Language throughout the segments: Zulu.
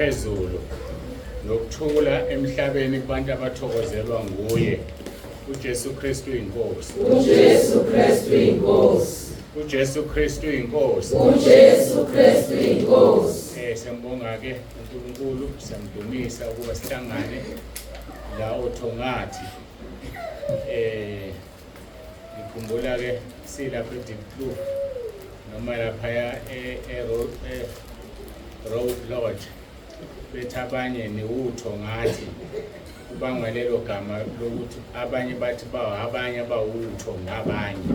phezulu nokuthula emhlabeni kubantu abathokozelwa nguye uJesu Kristu inkosi. uJesu Kristu inkosi. uJesu Kristu inkosi. uJesu Kristu inkosi. Siyambonga ke uNkulunkulu, siyamdumisa ukuba sihlangane la othongathi. Ngikhumbula ke silapha eDeepkloof noma lapha Road Lodge bethi abanye niwutho ngathi kubangwa lelo gama lokuthi abanye bathi abanye bawutho ngabanye.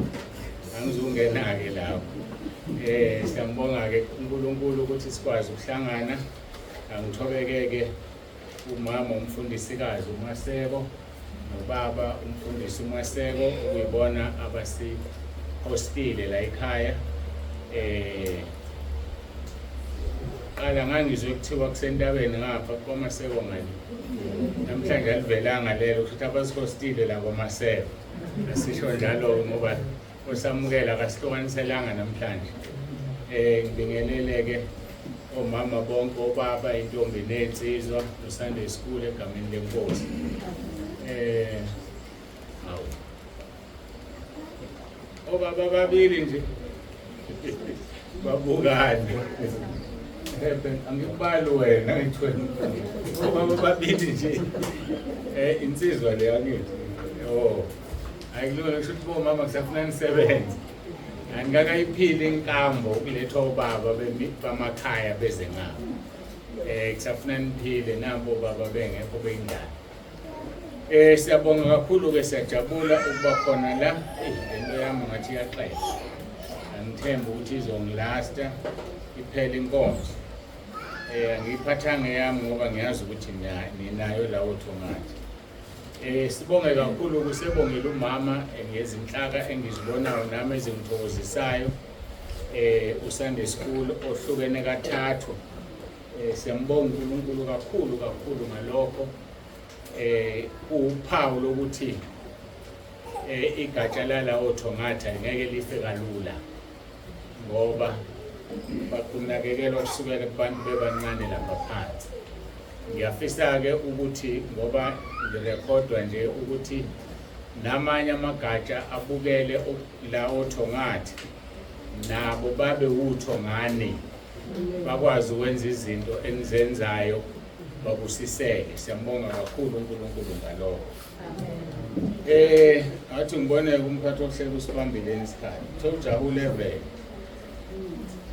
Angizungena ke lapho. Siyambonga ke uNkulunkulu ukuthi sikwazi ukuhlangana. Angithobekeke umama umfundisikazi uMaseko nobaba umfundisi uMaseko ukuyibona abasi hostile la ekhaya. Qala ngangizwe kuthiwa kusentabeni ngapha kwaMaseko ngani. Namhlanje alivelanga lelo ukuthi abasihostile la kwaMaseko. Asisho njalo ngoba osamukela akasihlukaniselanga namhlanje. Ngibingeleleke omama bonke, obaba, intombi nensizwa noSunday School egameni lenkosi. Obaba babili nje babukane. Angikubali wena ngithweni. Obaba babili nje. Insizwa le yakithi. Ayikulula ukuthi bomama kusafuna nisebenze. Angikakayiphili inkambo ukulethwa ubaba bamakhaya beze ngabo. Kusafuna niphile nampo baba bengekho beyindala. Siyabonga kakhulu ke, siyajabula ukuba khona la. Lento yami ngathi iyaxesha. Angithemba ukuthi izongilasta iphele inkonzo. Angiyiphathanga yami ngoba ngiyazi ukuthi ninayo la othongathi. Sibonge kakhulu kusebongela umama ngezinhlaka engizibonayo nami ezingithokozisayo. uSunday School ohlukene kathathu. Siyambonga uNkulunkulu kakhulu ngalokho. Uphawu lokuthi igatsha la othongathi ngeke life kalula ngoba bakunakekelwa kusukela kubantu bebancane lapha phansi. Ngiyafisa-ke ukuthi ngoba ngirekhodwa nje ukuthi namanye amagatsha abukele la othongathi nabo babe uthongane bakwazi ukwenza izinto enizenzayo babusiseke. Siyambonga kakhulu uNkulunkulu ngalokho. Athi ngibone umphathi wokuhlela usibambile isikhathi. Sojabule vele.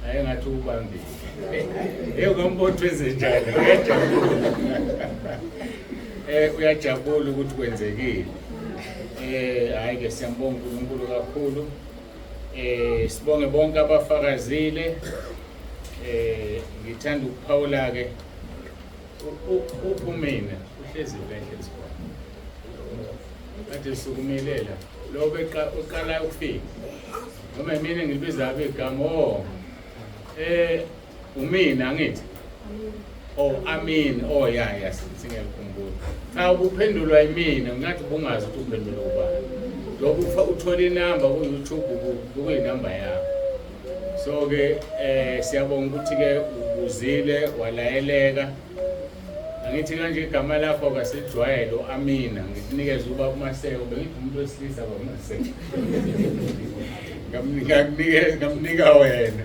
Hayi ngathi ubambile. Ngombothi wenzenjani? Uyajabula ukuthi kwenzekile. Hayi ke siyambonga uNkulunkulu kakhulu. Sibonge bonke abafakazile. Ngithanda ukuphawula ke uphumina uhlezi kahle sibona. Kade sukumelela lo beqala ukufika. Noma mina ngibiza abegama umina ngithi. Amin. Ya singekhumbula. Cha ubuphendulwa yimina ngathi bungazi ukuthi uphendula ubani. Lokho uthola inamba ku YouTube kuyinamba yakho. So ke siyabonga ukuthi ke ubuzile walayeleka. Angithi kanje igama lakho kasijwayele Amina ngikunikeza uba uMaseko bengithi umuntu wesilisa baMaseko. Ngamnika wena.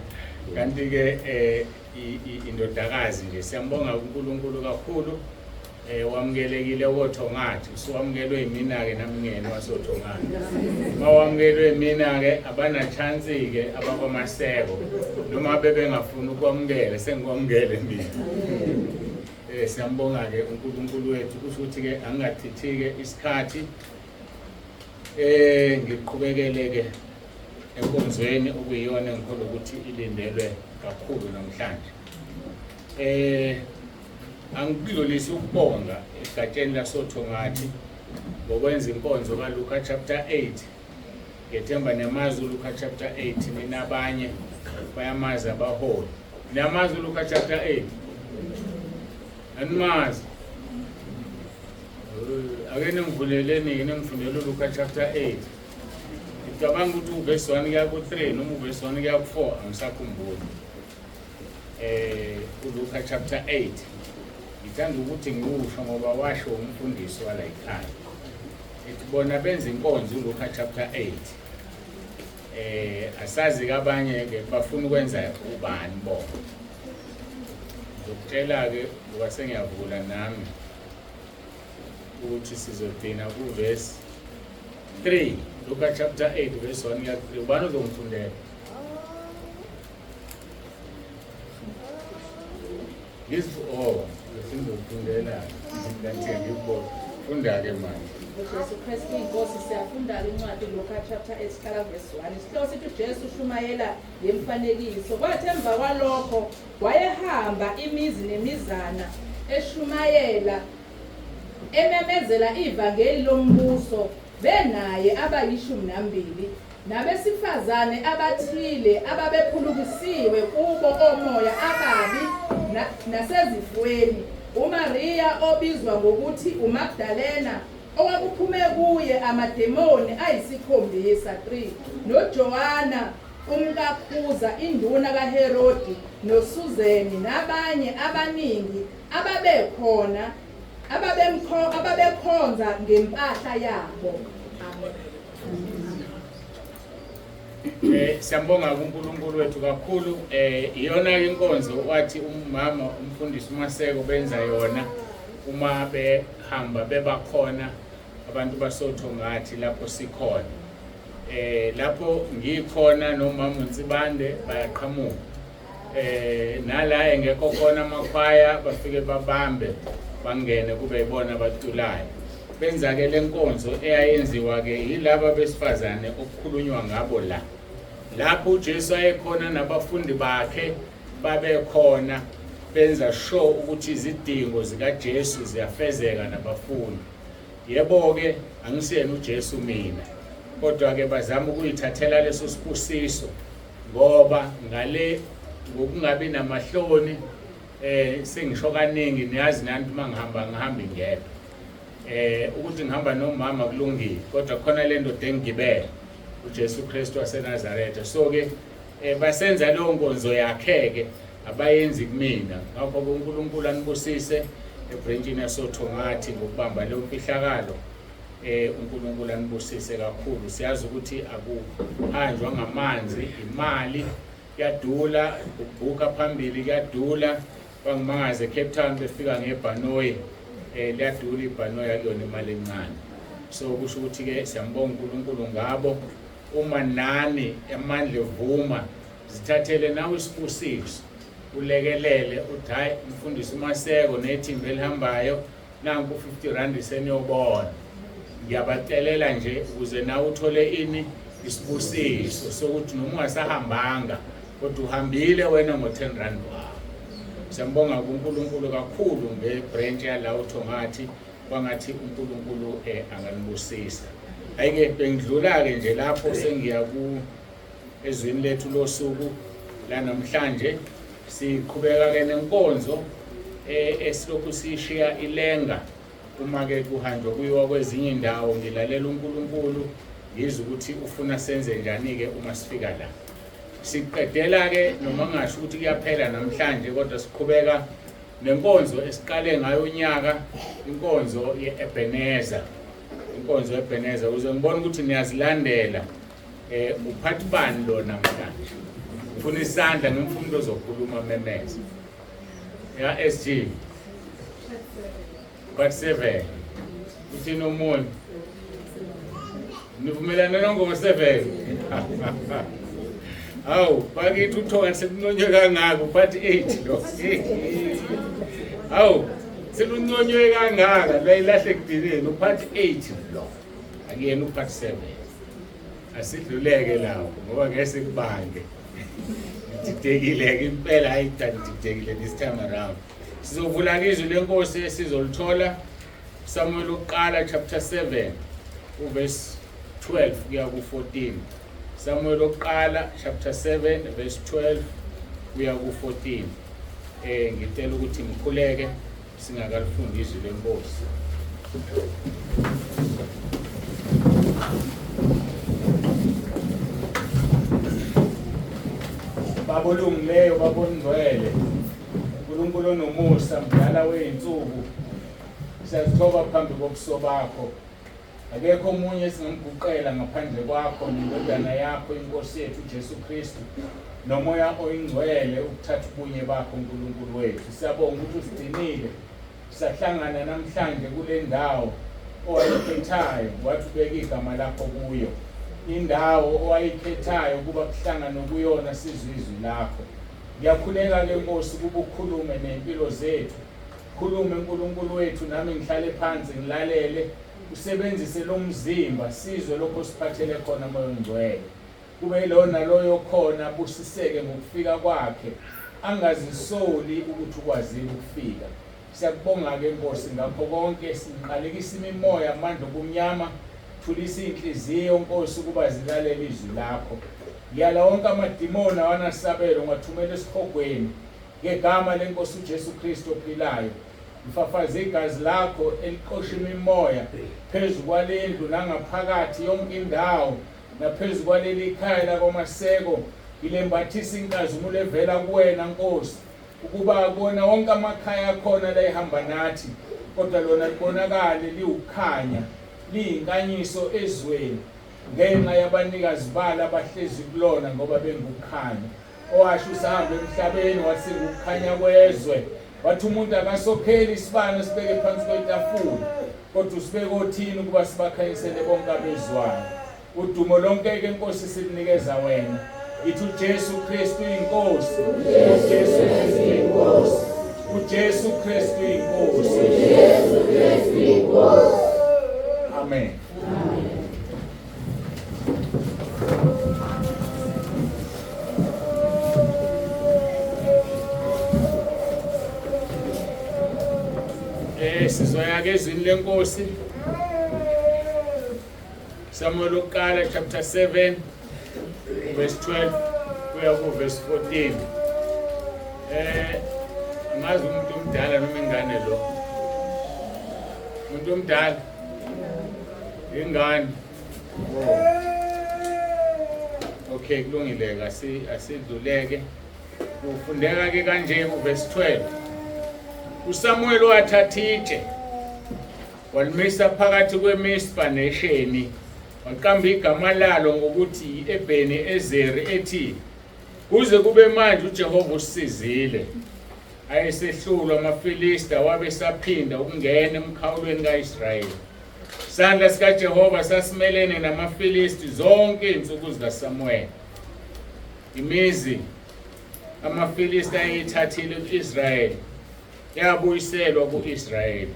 Kanti ke indodakazi nje siyambonga uNkulunkulu kakhulu wamukelekile wothongathi usuwamukelwe yimina ke nami ngene wasothongathi mawamukelwe yimina ke abana chance ke abakwaMaseko noma bebengafuni ukwamukela sengikwamukele mina. Siyambonga ke uNkulunkulu wethu ukuthi ke angathithike isikhathi ngiqhubekele ke enkonzweni okuyiyona engikholwa ukuthi ilindelwe kakhulu namhlanje. Angidlulisi ukubonga egatsheni lasothongathi ngokwenza inkonzo kaLuka chapter 8. Ngethemba namazi uLuka chapter 8 nina abanye bayamazi abaholi. Namazi uLuka chapter 8. Animazi. Ake ningivuleleni ngifundele uLuka chapter 8. Ngicabanga ukuthi uverse 1 kuya ku3 noma uverse 1 kuya ku4 angisakhumbuli. uLuka chapter 8. Ngithanda ukuthi ngiwusho ngoba washo umfundisi wala ekhaya. Bona benza inkonzo uLuka chapter 8. Asazi kabanye ke bafuna ukwenza ubani bona. Ngokutshela ke ngoba sengiyavula nami ukuthi sizodina ku verse 3. Luka chapter 8 verse 1 ya 3. Ubani uzongifundela? Ngizofundela kanti ngiyibona. Funda ke manje. Jesu Kristu inkosi siyafunda incwadi Luka chapter 8 sikhala verse 1. Isihloko sithi Jesu ushumayela ngemfanekiso. Kwathi emva kwalokho wayehamba imizi nemizana eshumayela ememezela ivangeli lombuso benaye abayishumi nambili nabesifazane abathile ababephulukisiwe kubo omoya ababi nasezifweni. uMaria obizwa ngokuthi uMagdalena owakuphume kuye amademoni ayisikhombisa 3 noJohana umkakhuza induna kaHerodi noSuzeni nabanye abaningi ababekhonza ngempahla yabo. Siyambonga uNkulunkulu wethu kakhulu. Iyona inkonzo wathi umama umfundisi uMaseko benza yona uma behamba bebakhona abantu basothongathi lapho sikhona. Lapho ngikhona nomama uNsibande bayaqhamuka. Nala engekho khona amakhwaya bafike babambe bangene kube yibona abatulayo. Benza ke lenkonzo eyayenziwa ke yilabo besifazane okukhulunywa ngabo la. Lapho uJesu ayekhona nabafundi bakhe babekhona benza sure ukuthi izidingo zikaJesu ziyafezeka nabafundi. Yebo ke angisiyena uJesu mina. Kodwa ke bazama ukuyithathela leso sibusiso ngoba ngale ngokungabi namahloni sengisho kaningi niyazi nanti mangihamba ngedwa. Ukuthi ngihamba nomama kulungile kodwa khona le ndoda engibele uJesu Kristu waseNazaretha. So ke basenza lo nkonzo yakhe ke abayenzi kumina. Ngakho uNkulunkulu anibusise ebranchini yasoThongathi ngokubamba leyo mfihlakalo. uNkulunkulu anibusise kakhulu. Siyazi ukuthi akuhanjwa ngamanzi, imali yadula, ukubhuka phambili kuyadula. Bangimangaze Cape Town befika ngebhanoyi, liyadula ibhanoyi akuyona imali encane. So kusho ukuthi ke siyambonga uNkulunkulu ngabo. Uma nani amandla evuma zithathele nawe isibusiso, ulekelele uthi hayi mfundisi uMaseko nethimba elihambayo nanku 50 rand seniyobona. Ngiyabacelela nje ukuze nawe uthole ini isibusiso sokuthi noma ungasahambanga kodwa uhambile wena ngo10 rand wakho. Siyambonga uNkulunkulu kakhulu ngebranch yala uThongathi, bangathi uNkulunkulu anganibusisa. Ayike bengidlula ke nje lapho sengiya ku ezweni lethu losuku la namhlanje. Siqhubeka ke nenkonzo esilokhu sishiya ilenga. Uma ke kuhanjwa kuyiwa kwezinye indawo ngilalela uNkulunkulu ngizwe ukuthi ufuna senze njani ke uma sifika la. Siqedela ke noma ngasho ukuthi kuyaphela namhlanje kodwa siqhubeka nenkonzo esiqale ngayo unyaka, inkonzo yeEbenezer. Inkonzo yeEbenezer ukuze ngibone ukuthi niyazilandela uphathi bani lo namhlanje. Ufuna isandla ngemfundo zokhuluma memeza. Ya SG Part 7. Uthini umuntu? Nivumelana nongo 7. Awu, bakithi uThonga sekunconywe kangaka Part 8 lo. Awu, sekunconywe kangaka la ilahle kudileni Part 8 lo. Akuyena uPart 7. Asidluleke lawo ngoba ngeke sikubange. Ngididekile impela ayididekile this time around. Sizovula izwi lenkosi esizolithola Samuel uqala chapter 7 verse 12 kuya ku14. Samuel uqala chapter 7 verse 12 kuya ku14. Ngicela ukuthi ngikhuleke singakalifunda izwi lenkosi. Babolungileyo babongcwele uNkulunkulu nomusa mdala weinsuku, siyazithoba phambi kobuso bakho. Akekho omunye esingamguqela ngaphandle kwakho nendodana yakho inkosi yethu Jesu Kristu nomoya oyingcwele ukuthatha ubunye bakho uNkulunkulu wethu. Siyabonga ukuthi usidinile sahlangana namhlanje kule ndawo owayikhethayo wathi ubeka igama lakho kuyo, indawo owayikhethayo kuba kuhlangana kuyona sizwe izwi lakho. Ngiyakhuleka ke Nkosi kuba ukhulume nempilo zethu, khulume uNkulunkulu wethu, nami ngihlale phansi ngilalele, usebenzise lo mzimba sizwe lokho siphathele khona moya ongcwele. Kube lona loyo khona busiseke ngokufika kwakhe, angazisoli ukuthi ukwazile ukufika. Siyakubonga ke Nkosi ngakho konke, sinqalekisa imimoya amandla obumnyama, thulisa inhliziyo Nkosi ukuba zilalele izwi lakho. Ngiyala wonke amadimoni awanasabelo ngathumela esihogweni ngegama lenkosi uJesu Kristu ophilayo. Mfafaze igazi lakho eliqosha imimoya phezu kwalendlu nangaphakathi yonke indawo naphezu kwaleli ikhaya lakwaMaseko. Ilembathisa inkazimulo evela kuwena Nkosi, ukuba akona wonke amakhaya akhona la ehamba nathi, kodwa lona libonakale liwukhanya, liyinkanyiso ezweni ngenxa yabanikazi bala abahlezi kulona ngoba bengukukhanya. Owasho usahamba emhlabeni wasekukhanya kwezwe, wathi umuntu akasokheli isibane sibeke phansi kwetafula, kodwa usibeke othini ukuba sibakhanyisele bonke abezwayo. Udumo lonke ke Nkosi sikunikeza wena. Ithi uJesu Kristu inkosi, uJesu Kristu inkosi, uJesu Kristu inkosi, uJesu Kristu inkosi. Amen. Sizoya ke ezwini lenkosi. Samuel uqala chapter 7 verse 12 kuya ku verse 14. Ngazi umuntu omdala noma ingane lo. Umuntu omdala. Ingane. Okay, kulungile asidluleke. Kufundeka ke kanje uverse 12. uSamuel wathatha itshe walimisa phakathi kweMizpa neSheni waqamba igama lalo ngokuthi Ebheni Ezeri ethi kuze kube manje uJehova usizile ayesehlulwa amaFilisti wabe saphinda ukungena emkhawulweni kaIsrayeli. Isandla sikaJehova sasimelene namaFilisti zonke izinsuku zikaSamuel. Imizi amaFilisti ayithathile kuIsrayeli yabuyiselwa kuIsrayeli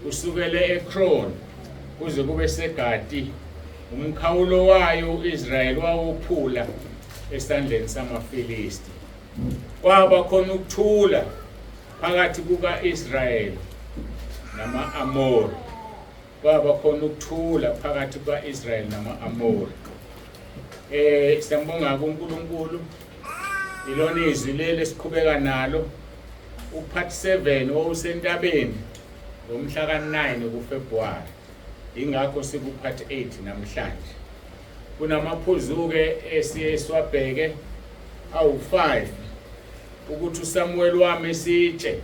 kusukela eKron kuze kube seGati. Umkhawulo wayo uIsrayeli wawuphula esandleni samaFilisti. Kwaba khona ukuthula phakathi kukaIsrayeli nama-Amori. Kwaba khona ukuthula phakathi kukaIsrayeli nama-Amori. Siyambonga kuNkulunkulu ilona izwi leli siqhubeka nalo upart 7 owusentabeni ngomhla ka9 kuFebruary. Ingakho sikupart 8 namhlanje. Kunamaphuzu ke esiyeswabheke awu5 ukuthi uSamuel wami esitshe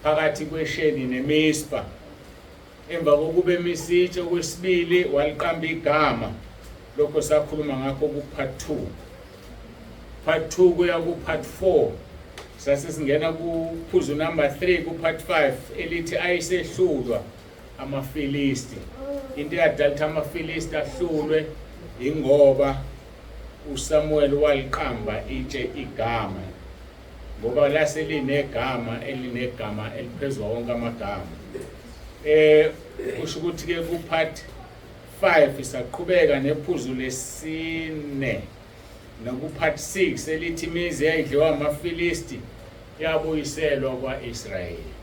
phakathi kweSheni neMizpa. Emva kokuba emisitshe okwesibili waliqamba igama lokho sakhuluma ngakho kupart 2. Part 2 kuya kupart 4 sasisingena kuphuzu number 3 kupart 5 elithi ayisehlulwa amaFilisti. Into eyadala amaFilisti ahlulwe ingoba uSamuel waliqamba itshe igama ngoba laselinegama eliphezulu wonke amagama. Kusho ukuthi ke kupart 5 isaqhubeka nephuzu lesine nakupart 6 elithi imizi eyayidliwa amaFilisti yabuyiselwa kwaIsrayeli.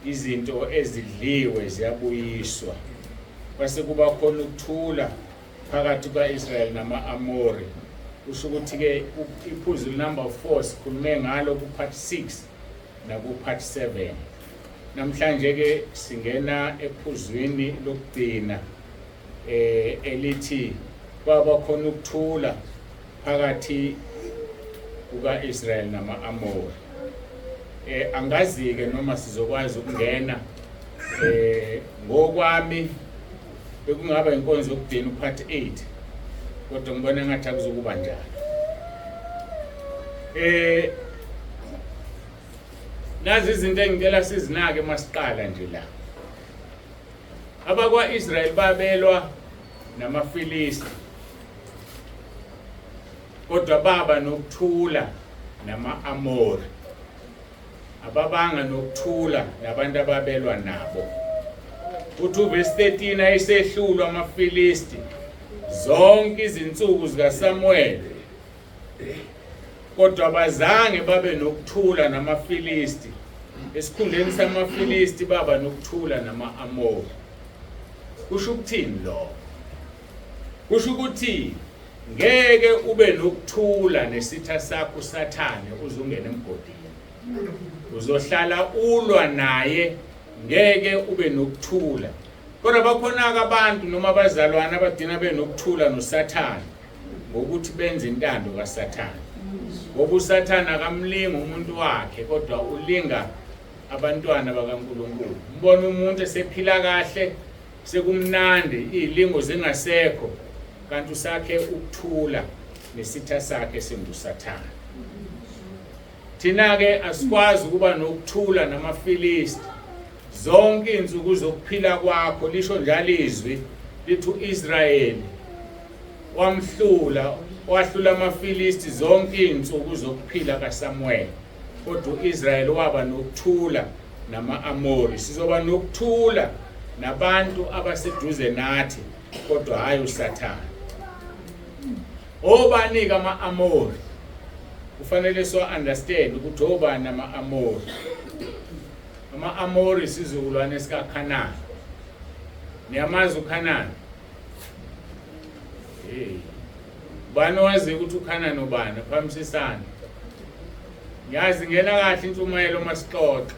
Izinto ezidliwe ziyabuyiswa. Kwase kuba khona ukuthula phakathi kwaIsrayeli nama-Amori. Kusho ukuthi ke iphuzu number 4 sikhulume ngalo kupart 6 nakupart 7. Namhlanje ke singena ephuzwini lokugcina elithi kwaba khona ukuthula phakathi kukaIsrayeli nama-Amori. Angazi ke noma sizokwazi ukungena ngokwami bekungaba inkonzo yokugcina upart 8 kodwa ngibona ngathi akuzokuba njalo. Nazi izinto engicela sizinake masiqala nje la. AbakwaIsrayeli babelwa namaFilisti kodwa baba nokuthula nama-Amori. Ababanga nokuthula nabantu ababelwa nabo. Uthi uverse 13 ayisehlulwa amaFilisti zonke izinsuku zikaSamuel kodwa bazange babe nokuthula namaFilisti. Esikhundleni samaFilisti baba nokuthula nama-Amori. Kusho ukuthini lo? Kusho ukuthi ngeke ube nokuthula nesitha sakho uSathane uzungena emgodini. Uzohlala ulwa naye ngeke ube nokuthula. Kodwa bakhona abantu noma abazalwana abadina benokuthula noSathane ngokuthi benze intando kaSathane. Ngoba uSathane akamlingi umuntu wakhe kodwa ulinga abantwana bakaNkulunkulu. Mbona umuntu esephila kahle sekumnandi izilingo zingasekho kanti usakhe ukuthula nesitha sakhe singuSathane. Thina ke asikwazi ukuba nokuthula namaFilisti zonke izinsuku zokuphila kwakho. Lisho njalo izwi lithi uIsrayeli wahlula amaFilisti zonke izinsuku zokuphila kaSamuel kodwa uIsrayeli waba nokuthula nama-Amori. Sizoba nokuthula nabantu abaseduze nathi kodwa hayi uSathane. Obanika ama-Amori kufanele understand ukuthi obani nama-Amori. Ama-Amori sizukulwane sikaKhanani. Niyamazi uKhanani? Bani wazi ukuthi uKhanani ubani? Phamisisana. Ngiyazi ngena kahle intshumayelo masixoxa.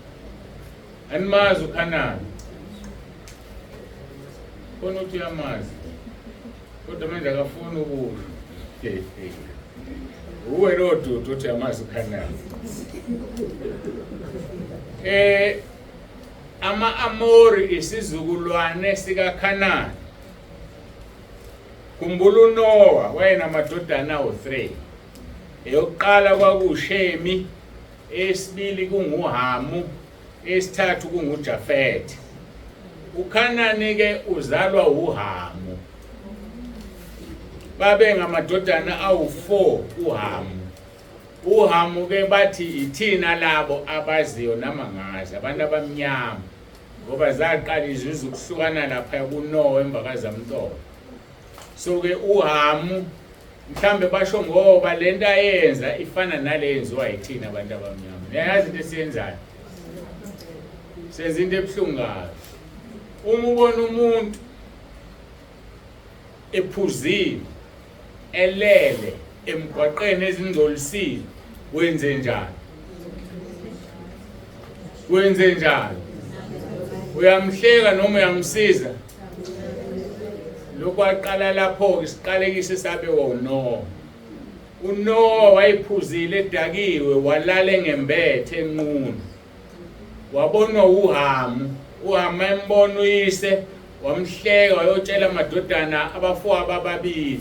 Animazi uKhanani. Khona uthi uyamazi. Kodwa manje akafuni ukusho. uwe lo dudu uthi amazi uKhanani. Ama-Amori isizukulwane sikaKhanani. Khumbula uNoah wayenamadodana awu-3. Eyokuqala kwakuShemi, esibili kunguHamu, esithathu kunguJafet. uKhanani ke uzalwa uHamu. Babe ngamadodana awu-4 uHamu. uHamu ke bathi ithina labo abaziyo namangazi abantu abamnyama ngoba zaqala izizwe ukuhlukana lapha kuNoah emva kaZamcolo. So ke uHamu mhlambe basho ngoba lento ayenza ifana naleyenziwa yithina abantu abamnyama. Niyazi into esiyenzayo? Senza into ebuhlungu kabi. Uma ubona umuntu ephuzile elele emgwaqeni ezingcolisile wenze njani? Wenze njani? Uyamhleka noma uyamsiza? Lokho aqala lapho isiqalekise sabe uNoah. uNoah wayephuzile edakiwe walala ngembethe enqunu. Wabonwa uHamu. uHamu embona uyise wamhleka wayotshela amadodana abafowabo ababili.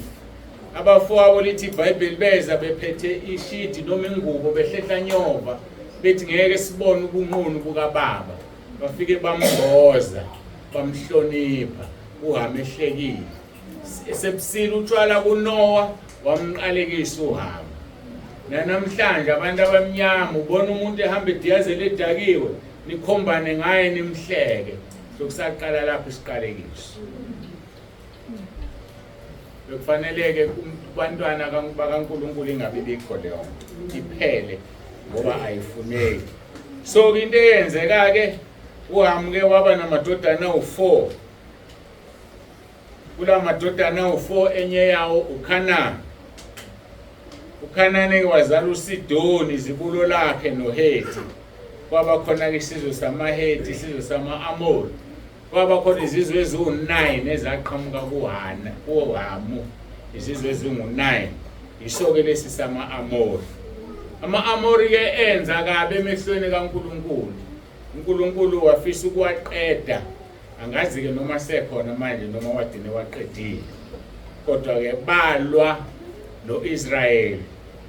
Abafowabo lithi iBhayibheli beza bephethe ishidi noma ingubo behlehla nyova bethi ngeke sibone ubunqunu bukaBaba. Bafike bamboza bamhlonipha uHamu ehlekile. Esebusile utshwala kuNoah wamqalekisa uHamu. Namhlanje abantu abamnyama ubona umuntu ehamba ediyazela edakiwe nikhombane ngaye nimhleke. Sokusaqala lapho isiqalekiso. Bekufaneleke kubantwana bakaNkulunkulu ingabe bikho leyo iphele ngoba ayifuneki. So into eyenzeka ke uHamu ke waba namadodana awu-4. Kula madodana awu-4 enye yawo uKhanani. uKhanani wazala uSidoni izibulo lakhe noHethi. Kwaba khona ke isizwe samaHethi, isizwe sama-Amori. Kwaba khona izizwe eziwu-9 ezaqhamuka kuHamu. Izizwe ezingu-9. Iso-ke lesi sama-Amori. Ama-Amori ke enza kabi emehlweni kaNkulunkulu. uNkulunkulu wafisa ukuwaqeda. Angazi ke noma sekhona manje noma wadine waqedile. Kodwa ke balwa noIsrayeli.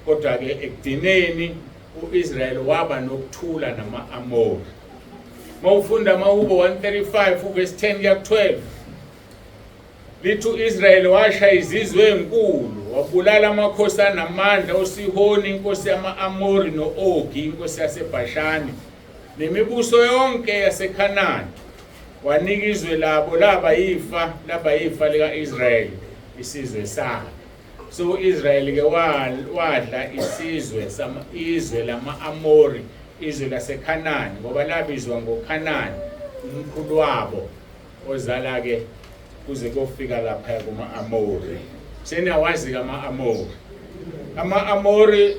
Kodwa ke ekudineni uIsrayeli waba nokuthula nama-Amori. Mawufunda Mahubo 135 verse 10 kuya 12. Lithi uIsrayeli washa izizwe ezinkulu, wabulala amakhosi anamandla uSihoni inkosi yama-Amori no-Ogi inkosi yaseBhashani nemibuso yonke yaseKhanani. Wanika izwe labo laba yifa lika-Israyeli isizwe sabo. So uIsrayeli ke wadla izwe lama-Amori, izwe laseKhanani ngoba labizwa ngoKhanani umkhulu wabo ozala ke kuze kofika lapha kuma-Amori. Senawazi ama-Amori. Ama-Amori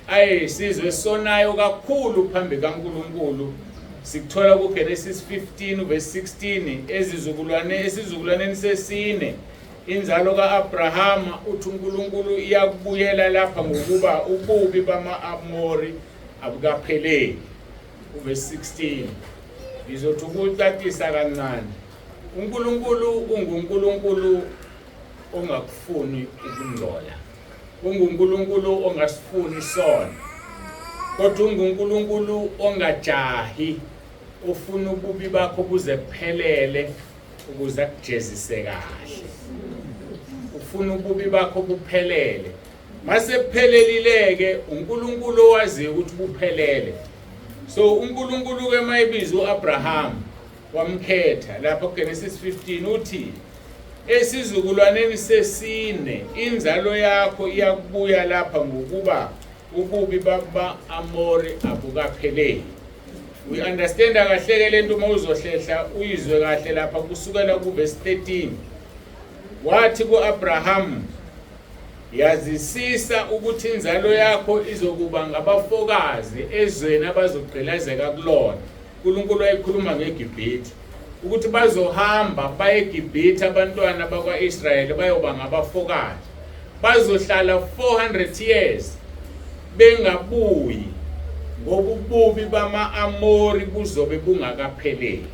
ayisizwe sonayo kakhulu phambi kaNkulunkulu. Sikuthola kuGenesis 15 verse 16 esizukulwaneni sesine inzalo kaAbrahama uthi uNkulunkulu iyakubuyela lapha ngokuba ububi bama-Amori abukapheleli. Verse 16 izothi ukucacisa kancane. uNkulunkulu unguNkulunkulu ongakufuni ukungcola. UnguNkulunkulu ongasifuni sona. Kodwa unguNkulunkulu ongajahi ufuna ububi bakho buze kuphelele ukuze akujezise kahle. Ufuna ububi bakho buphelele. Mase kuphelelileke uNkulunkulu owazi ukuthi buphelele. So uNkulunkulu ke mayibiza uAbraham wamkhetha lapha kuGenesis 15 uthi esizukulwaneni sesine inzalo yakho iyakubuya lapha ngokuba ububi baba-Amori abukapheleli. We understand kahle lento mawuzohlehla uyizwe kahle lapha kusukela kuverse 13. Wathi kuAbraham yazisisa ukuthi inzalo yakho izokuba ngabafokazi ezweni abazogqilazeka kulona. uNkulunkulu ayikhuluma ngeGibhithe ukuthi bazohamba baye eGibhithe abantwana bakwaIsrayeli bayoba ngabafokazi. bazohlala 400 years bengabuyi ngoba ububi bama-Amori buzobe bungakapheleli.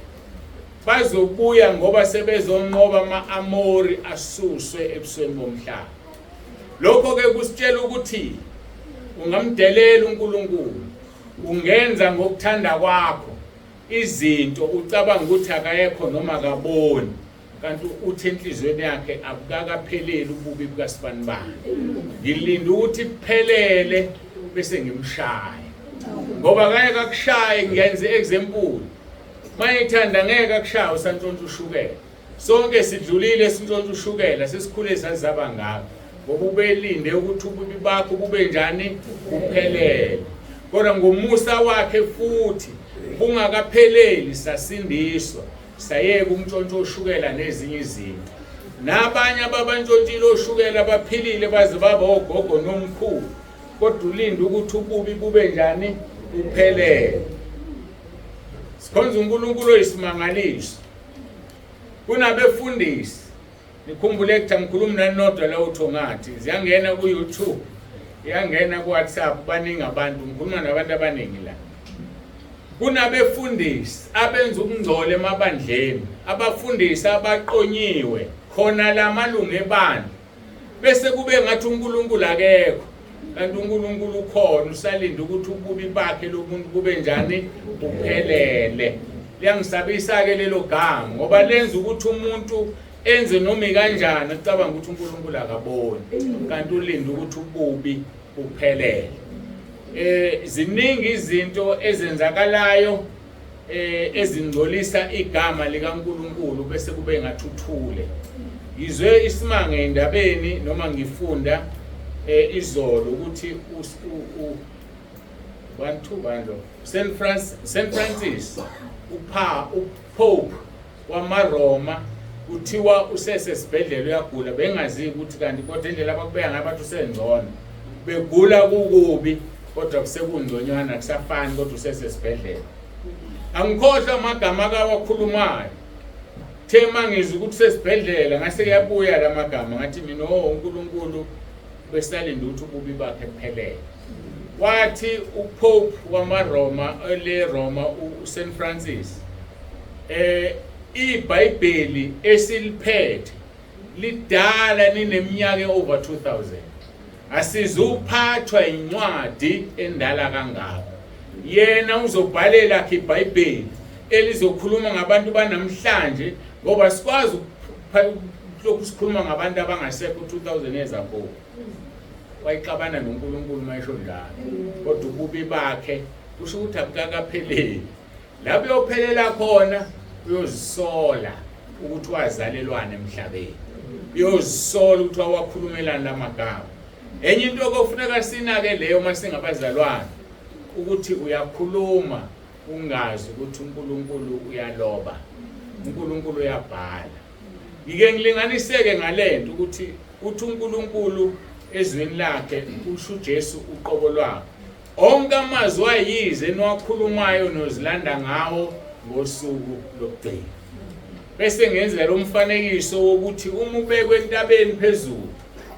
Bazobuya ngoba sebezonqoba ama-Amori asuswe ebusweni bomhlaba. Lokho-ke kusitshela ukuthi ungamdelela uNkulunkulu, ungenza ngokuthanda kwakho izinto ucabanga ukuthi akayekho noma akaboni, kanti uthi enhlizweni yakhe abukakapheleli ububi bukaSibanibani. Ngilinda ukuthi kuphelele bese ngimshaya, ngoba ngeke akushaye. Ngiyenze example, mayithanda ngeke akushaye usantshontsha ushukela. Sonke sidlulile sintshontsha ushukela, sesikhule sazaba ngakho, ngoba ubelinde ukuthi ububi bakho bube njani, kuphelele. Kodwa ngomusa wakhe futhi bungakapheleli sasindiswa, sayeka umntshontsho oshukela nezinye izinto. Nabanye ababantshontshile oshukela baphilile baze baba ogogo nomkhulu, kodwa ulinde ukuthi ububi bube njani, kuphelele. Sikhonza uNkulunkulu oyisimangaliso. Kunabefundisi, nikhumbule ukuthi ngikhuluma nani nodwa la uthongathi, ziyangena ku YouTube, iyangena ku WhatsApp, baningi abantu, ngikhuluma nabantu abaningi la. Kunabefundisi abenza ukungcola emabandleni, abafundisi abaqonyiwe khona la malungu ebandla, bese kube ngathi uNkulunkulu akekho, kanti uNkulunkulu ukhona, usalinda ukuthi ububi bakhe lomuntu kube njani, kuphelele. Liyangisabisa-ke lelo gama ngoba lenza ukuthi umuntu enze noma kanjani acabanga ukuthi uNkulunkulu akaboni, kanti ulinda ukuthi ububi kuphelele. Ziningi izinto ezenzakalayo ezingcolisa igama likaNkulunkulu bese kube ngathuthule. Yizwe isimanga endabeni noma ngifunda izolo ukuthi Saint Francis uPope wamaRoma uthiwa usesesibhedlela uyagula, bengazi ukuthi kanti kodwa indlela abakubeka ngabantu usengcono, begula kukubi kodwa kusekungconywana kusafani kodwa usesesibhedlela. Angikhohlwa amagama akawakhulumayo. Thema ngizwe ukuthi sesibhedlela ngase kuyabuya la magama ngathi mina uNkulunkulu besalinda ukuthi ububi bakhe kuphelele. Wathi uPope wamaRoma leRoma uSaint Francis iBhayibheli esiliphethe lidala nineminyaka over 2000, asizuphathwa incwadi endala kangako. Yena uzobhalela khe iBhayibheli elizokhuluma ngabantu banamhlanje, ngoba sikwazi ukukhuluma ngabantu abangasekho 2000 years ago. Wayixabana noNkulunkulu mayisho njalo, kodwa ububi bakhe kusho ukuthi abukakapheleli. Lapho uyophelela khona uyozisola ukuthi wazalelwana emhlabeni, uyozisola ukuthi wakhulumelana lamagama. Enye into okufuneka sinake leyo masingabazalwana, ukuthi uyakhuluma ungazi ukuthi uNkulunkulu uyaloba, uNkulunkulu uyabhala. Ngike ngilinganiseke ngalento ukuthi uNkulunkulu ezweni lakhe usho uJesu uqobo lwakhe, onke amazwi ayize nowakhulumayo nozilanda ngawo ngosuku lokugcina. Bese ngenzela lo mfanekiso wokuthi uma ubekwe entabeni phezulu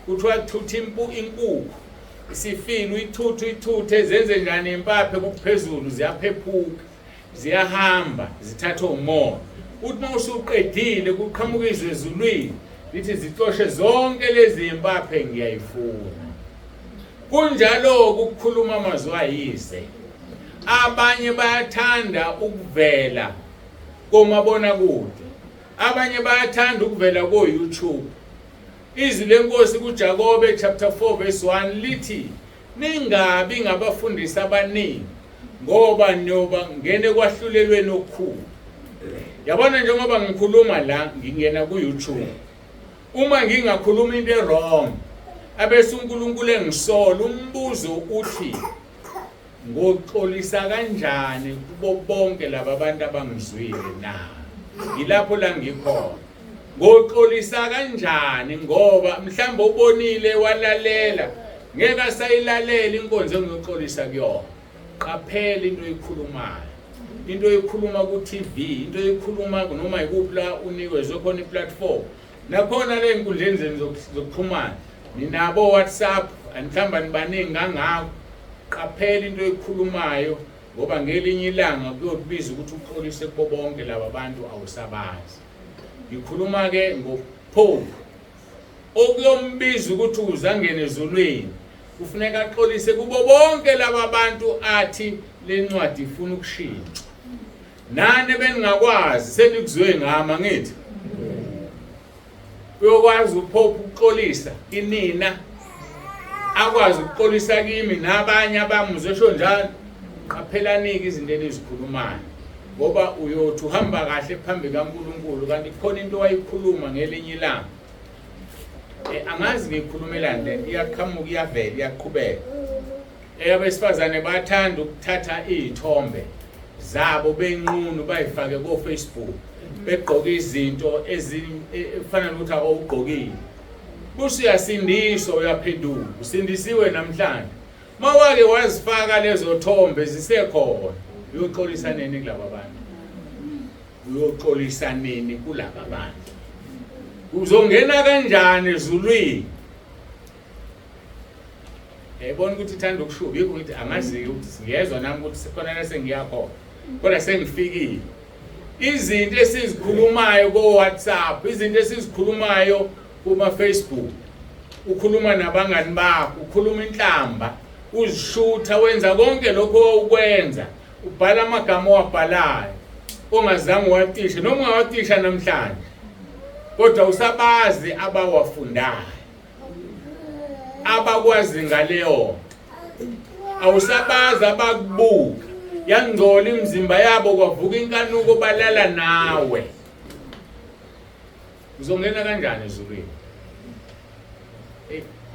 kuthiwa thutha inkukhu, isifini uyithuthe zenze njani impaphe kuphezulu, ziyaphephuka, ziyahamba, zithathwa umoya. Uthi mawusuqedile kuqhamuka izwi ezulwini lithi zixoshe zonke lezi impaphe ngiyayifuna. Kunjalo ukukhuluma amazwi ayize. Abanye bayathanda ukuvela komabonakude, abanye bayathanda ukuvela ko YouTube. Izwi lenkosi kuJakobe chapter 4 verse 1 lithi ningabi ngabafundisi abaningi ngoba nyoba ngene kwahlulelweni okukhulu. Yabona njengoba ngikhuluma la ngingena ku YouTube, uma ngingakhuluma into wrong abese uNkulunkulu engisola, umbuzo uthi ngoxolisa kanjani kubo bonke laba bantu abangizwile na? Yilapho la ngikhona. Ngoxolisa kanjani ngoba mhlawumbe ubonile walalela, ngeke asayilalela inkonzo engiyoxolisa kuyona. Qaphela into oyikhulumayo, into oyikhuluma ku TV, into oyikhuluma noma ikuphi la unikezwe khona iplatform. Nakhona le nkundleni zenu zokuxhumana ninabo WhatsApp anhlamba nibaningi kangako qaphela into ekhulumayo ngoba ngelinye ilanga kuyokubiza ukuthi uxolise kubo bonke laba bantu awusabazi. Ngikhuluma ke ngoPope okuyombiza ukuthi uzangene ezulwini kufuneka axolise kubo bonke laba bantu athi lencwadi ifuna ukushintsha. Nane beningakwazi senikuzwe ngama ngithi uyokwazi uPope ukuxolisa inina akwazi ukuxolisa kimi nabanye abamuzesho njalo. Qaphelanike izinto enizikhulumayo ngoba uyothi uhamba kahle phambi kaNkulunkulu kanti khona into wayikhuluma ngelinye ilanga. Angazi ngikhulumelani le iyaqhamuka iyavela iyaqhubeka. Abesifazane bathanda ukuthatha izithombe zabo benqunu bayifake ko Facebook begqoka izinto ezifana nokuthi awugqokile. Busiyasindiswa uyaphenduka usindisiwe namhlanje. Mawake wazifaka lezo thombe zisekhona uyoxolisa nini kulaba bantu? Uyoxolisa nini kulaba bantu? Uzongena kanjani ezulwini? Yayibona ukuthi ithanda ukushuba yikho ngithi angazi ukuthi ngiyezwa nami ukuthi khona la sengiyakhona kodwa sengifikile. Izinto esizikhulumayo ko WhatsApp, izinto esizikhulumayo kuma Facebook, ukhuluma nabangani bakho, ukhuluma inhlamba, uzishutha wenza konke lokho ukwenza, ubhala amagama owabhalayo ongazange watisha noma ungawatisha namhlanje kodwa usabazi abawafundayo abakwazi ngaleyo awusabazi abakubuka yangcola imizimba yabo kwavuka inkanuko balala nawe. Uzongena kanjani ezulwini?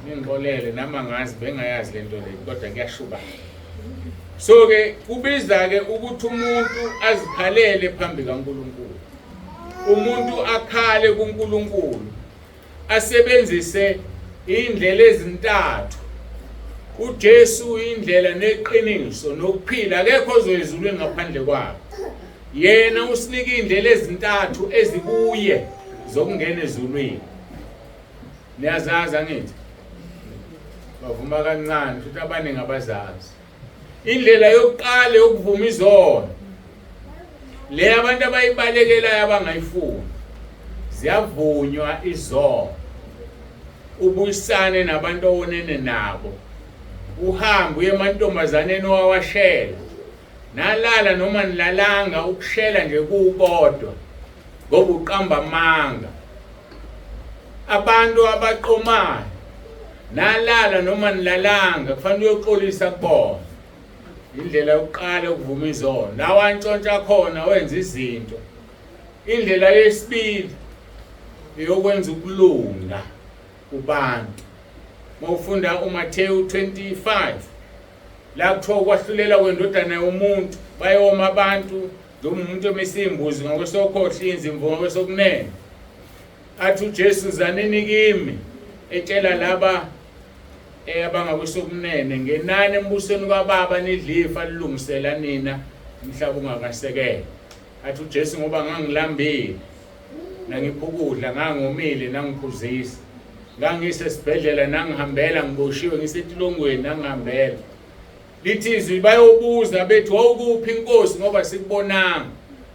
Ngingolele nama ngazi bengayazi lento le kodwa ngiyashuba. So ke kubiza ke ukuthi umuntu azikhalele phambi kaNkulunkulu. Umuntu akhale kuNkulunkulu asebenzise indlela ezintathu. uJesu indlela neqiniso nokuphila akekho ozwezulweni ngaphandle kwakhe. Yena usinika indlela ezintathu ezikuye zokungena ezulwini. Niyazazi angithi? Bavuma kancane futhi abaningi abazazi. Indlela yokuqala yokuvuma izono. Le abantu abayibalekelayo abangayifuni. Ziyavunywa izono. Ubuyisane nabantu owonene nabo. Uhambe uye emantombazaneni owawashela. Nalala noma nilalanga ukushela nje kukodwa. Ngoba uqamba amanga. Abantu abaqomayo. Nalala noma nilalanga kufanele uyoxolisa kubona. Indlela yokuqala ukuvuma izono. La wantshontsha khona wenza izinto. Indlela yesibili eyokwenza ukulunga kubantu. Mawufunda uMathewu 25 la kuthiwa kwahlulela kwendodana yomuntu bayoma abantu ngomuntu omesimbuzi ngokwesokhohla inzimvu ngokwesokunene. Athi uJesu zanini kimi etshela laba abangakwesokunene ngenani embusweni kaBaba nidlifa lilungisela nina umhlaba ungakasekela. Athi uJesu ngoba ngangilambile nangiphukudla ngangomile nangiphuzisa ngangisesibhedlela nangihambela ngiboshiwe ngisetilongweni nangihambela. Lithi izwi bayobuza bethi wawukuphi inkosi ngoba sikubonanga.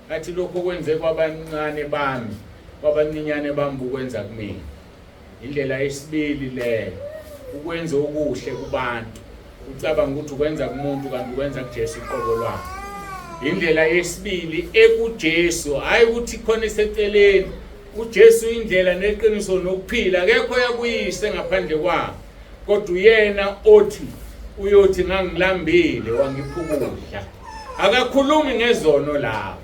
Athi lokho kwenze kwabancane bami kwabancinyane bami ukwenza kumina. Indlela yesibili leyo ukwenza okuhle kubantu. Ucabanga ukuthi ukwenza kumuntu kanti ukwenza kuJesu iqobo lwakhe. Indlela yesibili ekuJesu hayi ukuthi khona eseceleni. uJesu indlela neqiniso nokuphila akekho yakuyise ngaphandle kwakhe. Kodwa uyena othi uyothi ngangilambile wangiphukudla. Akakhulumi ngezono lawo.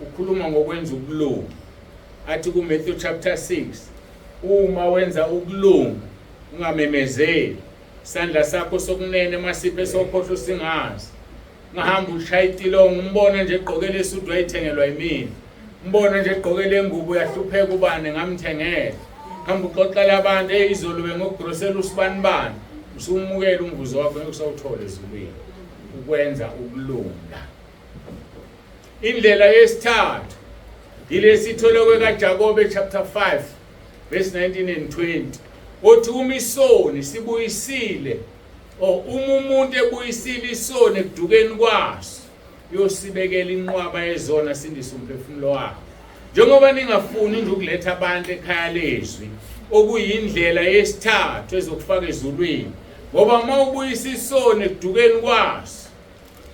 Ukhuluma ngokwenza ukulunga. Athi kuMatthew chapter 6 uma wenza ukulunga ungamemezeli isandla sakho sokunene masiphe sokhohlo singazi. Ngahamba ushaya itilongo umbona nje egqokele isudi wayithengelwa yimini. Umbona nje egqokele ingubo uyahlupheka ubani ngamthengela. Hamba uxoxela abantu izolo bengokugrosela usibani bani. Usumukela umvuzo wakho usawuthola ezulwini. Ukwenza ukulunga. Indlela yesithathu ile sithole kwekaJakobe chapter 5 verse 19 and 20. othi uma isoni sibuyisile uma umuntu ebuyisile isoni ekudukeni kwaso yosibekela inqwaba yezona sindisa umphefumulo wakhe. Njengoba ningafuni nje ukuletha abantu ekhaya lezwi okuyindlela yesithathu ezokufaka ezulwini, ngoba uma ubuyisa isoni ekudukeni kwaso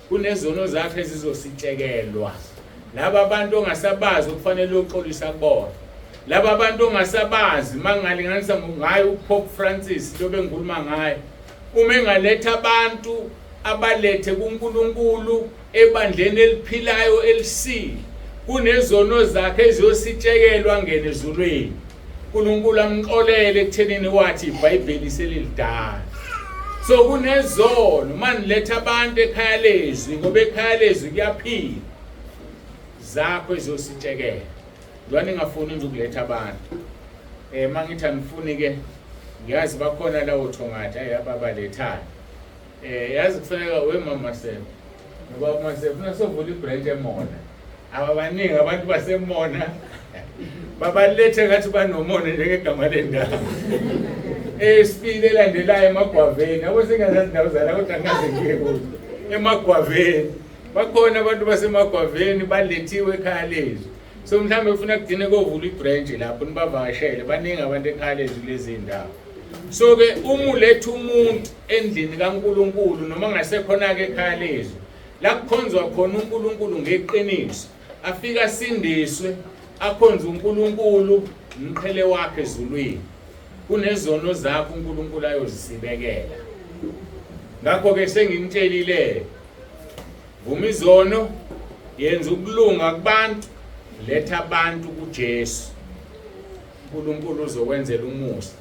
kunezono zakhe ezizositshekelwa. Laba abantu ongasabazi okufanele uxolisa kubona, laba abantu ongasabazi mangalinganisa ngayo uPope Francis into bengikhuluma ngayo, uma engaletha abantu abalethe kuNkulunkulu ebandleni eliphilayo elisile, kunezono zakhe eziyositshekelwa ngene ezulwini. uNkulunkulu amxolele ekuthenini wathi iBhayibheli selilidala. So kunezono maniletha abantu ekhaya lezwi, ngoba ekhaya lezwi kuyaphila zakho eziyositshekela. Njengoba ningafuni nje ukuletha abantu mangithi angifuni ke ngiyazi bakhona lawo thongatha ababalethayo. Yazi kufanele wemama Sefo ngoba uma sefuna sovula ibranch eMona, ababaningi abantu baseMona babalethe ngathi banomona njengegama lendawo. Esipile elandelayo eMagwaveni, abo singazazi indawo zala kodwa ngaze ngiye kuzo eMagwaveni. Bakhona abantu baseMagwaveni balethiwe ekhaya lezwi. So mhlambe ufuna kugcine kovula ibranch lapho nibavakashele, baningi abantu ekhaya lezwi lezi ndawo. So ke uma uletha umuntu endlini kaNkulunkulu noma ngasekhona ke ekhaya lezwi la kukhonzwa khona uNkulunkulu ngeqiniso, afika sindiswe akhonza uNkulunkulu umqhele wakhe ezulwini, kunezono zakho uNkulunkulu ayozisibekela. Ngakho ke sengimtshelile, vuma izono, yenza ukulunga kubantu, letha abantu kuJesu, uNkulunkulu uzokwenzela umusa.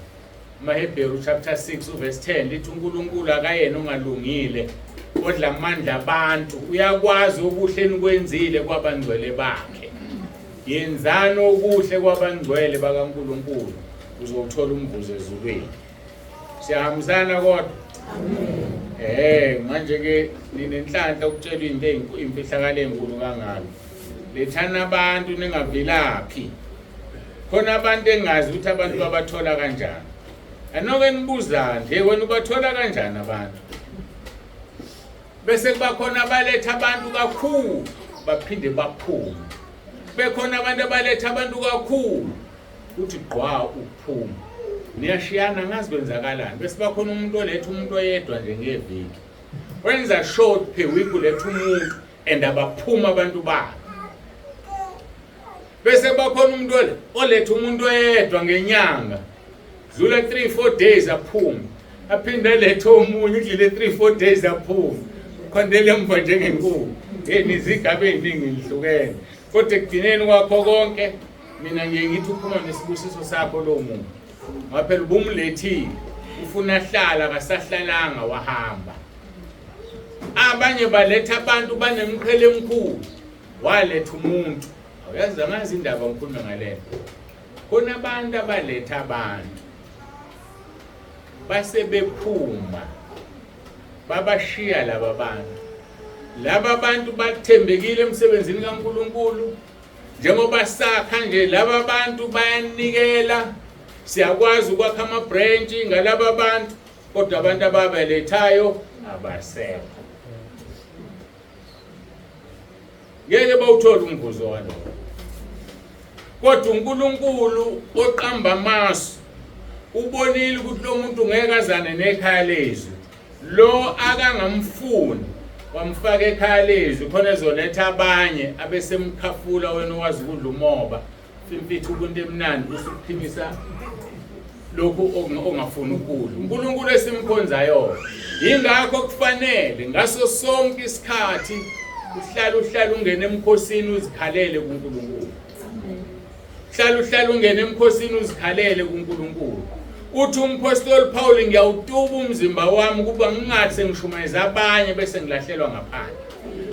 MaHebheru chapter 6 verse 10 lithi uNkulunkulu akayena ongalungile odla amandla abantu, uyakwazi okuhle nikwenzile kwabangcwele bakhe. Yenzani okuhle kwabangcwele bakaNkulunkulu uzothola umvuzo ezulwini. Siyahambisana kodwa? Amen. Manje ke ninenhlanhla ukutshela into imfihlakalo enkulu kangaka. Lethana abantu ningavilaphi. Khona abantu engazi ukuthi abantu babathola kanjani. Anoke nibuza nje wena ubathola kanjani abantu? Bese kubakhona abaletha abantu kakhulu baphinde baphume. Bekhona abantu abaletha abantu kakhulu uthi gqwa ukuphuma. Niyashiyana ngazi kwenzakalani. Bese bakhona umuntu oletha umuntu oyedwa nje ngeviki. Wenza short per week uletha umuntu and abaphuma abantu bakhe. Bese bakhona umuntu oletha umuntu oyedwa ngenyanga. Dlula 3-4 days aphuma. Aphinde lethe omunye idlile 3-4 days aphuma. Khondele emva njengenkulu. Nizigaba eziningi lihlukene. Kodwa ekugcineni kwakho konke mina ngiye ngithi uphuma nesibusiso sakho lo muntu. Ngaphela ubumlethile, ufuna hlala kasahlalanga wahamba. Abanye baletha abantu banemqhele emkhulu, waletha umuntu. Awuyazi amazi indaba ngikhuluma ngalento. Khona abantu abaletha abantu base bephuma babashiya laba bantu. Laba bantu bathembekile emsebenzini kaNkulunkulu, njengoba sakha nje laba bantu bayanikela. Siyakwazi ukwakha ama-branch ngalaba bantu, kodwa abantu ababalethayo abasekho. Ngeke bawuthola umvuzo walokho. Kodwa uNkulunkulu oqamba amasu ubonile ukuthi lo muntu ngeke azane nekhaya lezwi. Lo akangamfuni wamfaka ekhaya lezwi khona ezoletha abanye abesemkhafula wena owazi ukudla umoba. Simfithu ubuntu emnandi usukuphimisa lokhu ongafuni ukudla. uNkulunkulu esimkhonzayo. Yingakho kufanele ngaso sonke isikhathi uhlala ungene emkhosini uzikhalele kuNkulunkulu. Hlala ungene emkhosini uzikhalele kuNkulunkulu. Uthi umpostoli Paul, ngiyawutuba umzimba wami kuba ngingathi sengishumayeza abanye bese ngilahlelwa ngaphandle.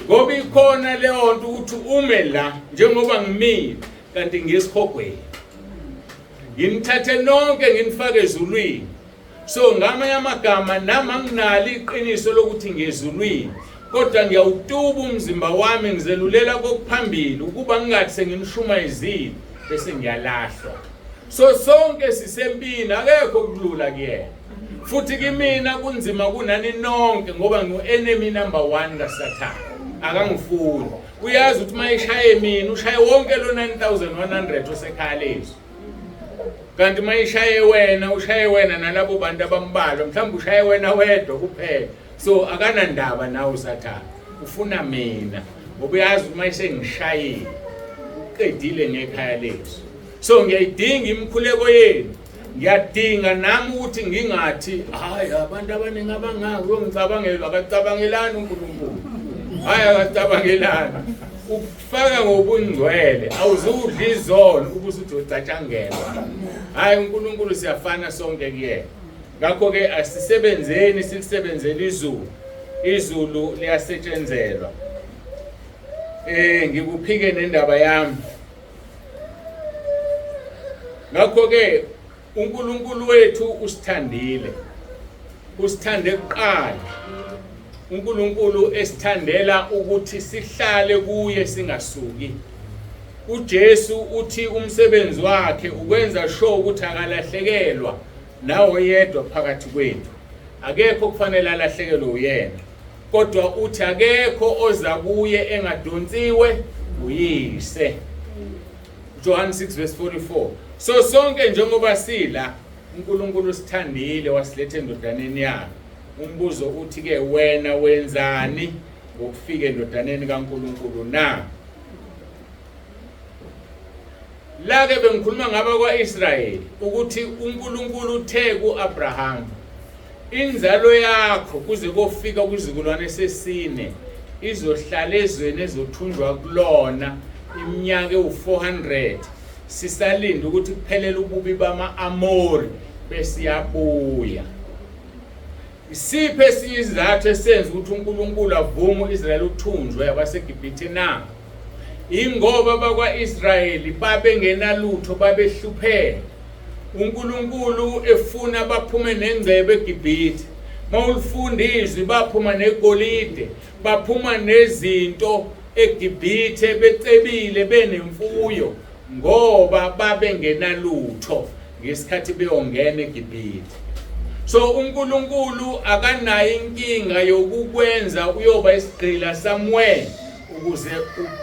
Ngoba ikhona leyo nto ukuthi ume la njengoba ngimile kanti ngisihogweni. Nginithathe nonke nginifake ezulwini. So ngamanye amagama nami anginalo iqiniso lokuthi ngezulwini, kodwa ngiyawutuba umzimba wami ngizelulela kokuphambili ukuba ngingathi senginishumayezile bese ngiyalahlwa. So sonke sisempini, akekho kulula kuyena. Futhi kimina kunzima kunani nonke ngoba ngu-enemy number 1 kaSathane. Akangifuni. Uyazi ukuthi mayishaye mina ushaye wonke lo 9100 osekhaya lethu. Kanti mayishaye wena ushaye wena nalabo bantu abambalwa, mhlawumbe ushaye wena wedwa kuphela. So akanandaba nawe uSathane. Ufuna mina. Ngoba uyazi ukuthi mayisengishayile uqedile ngekhaya lethu. So ngiyayidinga imkhuleko yenu. Ngiyadinga nami ukuthi ngingathi hayi abantu abaningi abangako uyongicabangela akacabangelani uNkulunkulu. Hayi akacabangelani. Ukufaka ngobungcwele awuzudla izono ukuthi ucatshangelwa. Hayi uNkulunkulu siyafana sonke kuyena. Ngakho ke asisebenzeni silisebenzele izulu. Izulu liyasetshenzelwa. Ngikuphike nendaba yami. Ngakho ke uNkulunkulu wethu usithandile. Usithande kuqala. uNkulunkulu esithandela ukuthi sihlale kuye singasuki. uJesu uthi umsebenzi wakhe ukwenza sure ukuthi akalahlekelwa nawo yedwa phakathi kwethu. Akekho kufanele alahlekelwe uyena. Kodwa uthi akekho oza kuye engadonsiwe uyise. John 6:44. So sonke njengoba sila uNkulunkulu sithandile wasiletha endodaneni yakhe. Umbuzo uthi ke wena wenzani ngokufika endodaneni kaNkulunkulu na? La ke bengikhuluma ngaba kwaIsrayeli ukuthi uNkulunkulu uthe kuAbraham inzalo yakho kuze kofika kwizikulwane sesine izohlala ezweni ezothunjwa kulona iminyaka u400 sisalinda ukuthi kuphelele ububi bama-Amori besiyabuya. Isiphe isizathu esenza ukuthi uNkulunkulu avume uIsrayeli uthunjwe abaseGibhithe na? Ingoba abakwaIsrayeli babengenalutho babehlupheka. uNkulunkulu efuna baphume nengcebo eGibhithe. Mawulifunda izwi baphuma negolide, baphuma nezinto eGibhithe becebile benemfuyo ngoba babengenalutho ngesikhathi beyongena eGibhithe. So uNkulunkulu akanayo inkinga yokukwenza uyoba isigqila somewhere ukuze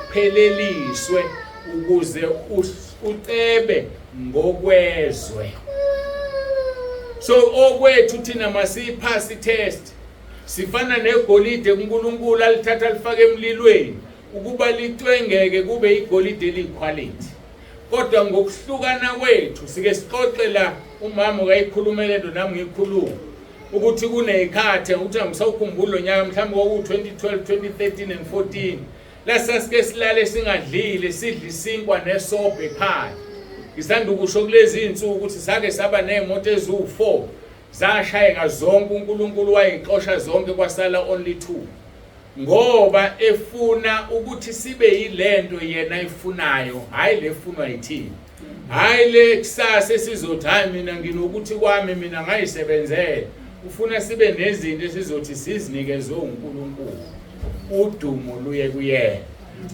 upheleliswe ukuze ucebe ngokwezwe. So okwethu thina masiphasi test sifana negolide uNkulunkulu alithatha lifake emlilweni ukuba licwengeke kube igolide eliquality. Kodwa ngokuhlukana kwethu sike sixoxe la umama ukayikhulumele ndo nami ngikhuluma ukuthi kunezikhathi ukuthi ngisawukhumbula nyaka mhlawumbe oku2012 2013 and 14 la sasike silale singadlile sidla isinkwa nesobhe ekhaya. Ngisanda ukusho kulezi insuku ukuthi sake saba nemoto ezu4 zashayeka zonke uNkulunkulu wayixosha zonke kwasala only 2 ngoba efuna ukuthi sibe yilento yena ifunayo hayi lefunwa yithini. Hayi le kusasa sizothi hayi mina nginokuthi kwami mina ngayisebenzela. Ufuna sibe nezinto esizothi sizinikezwe uNkulunkulu. Udumo luye kuyena.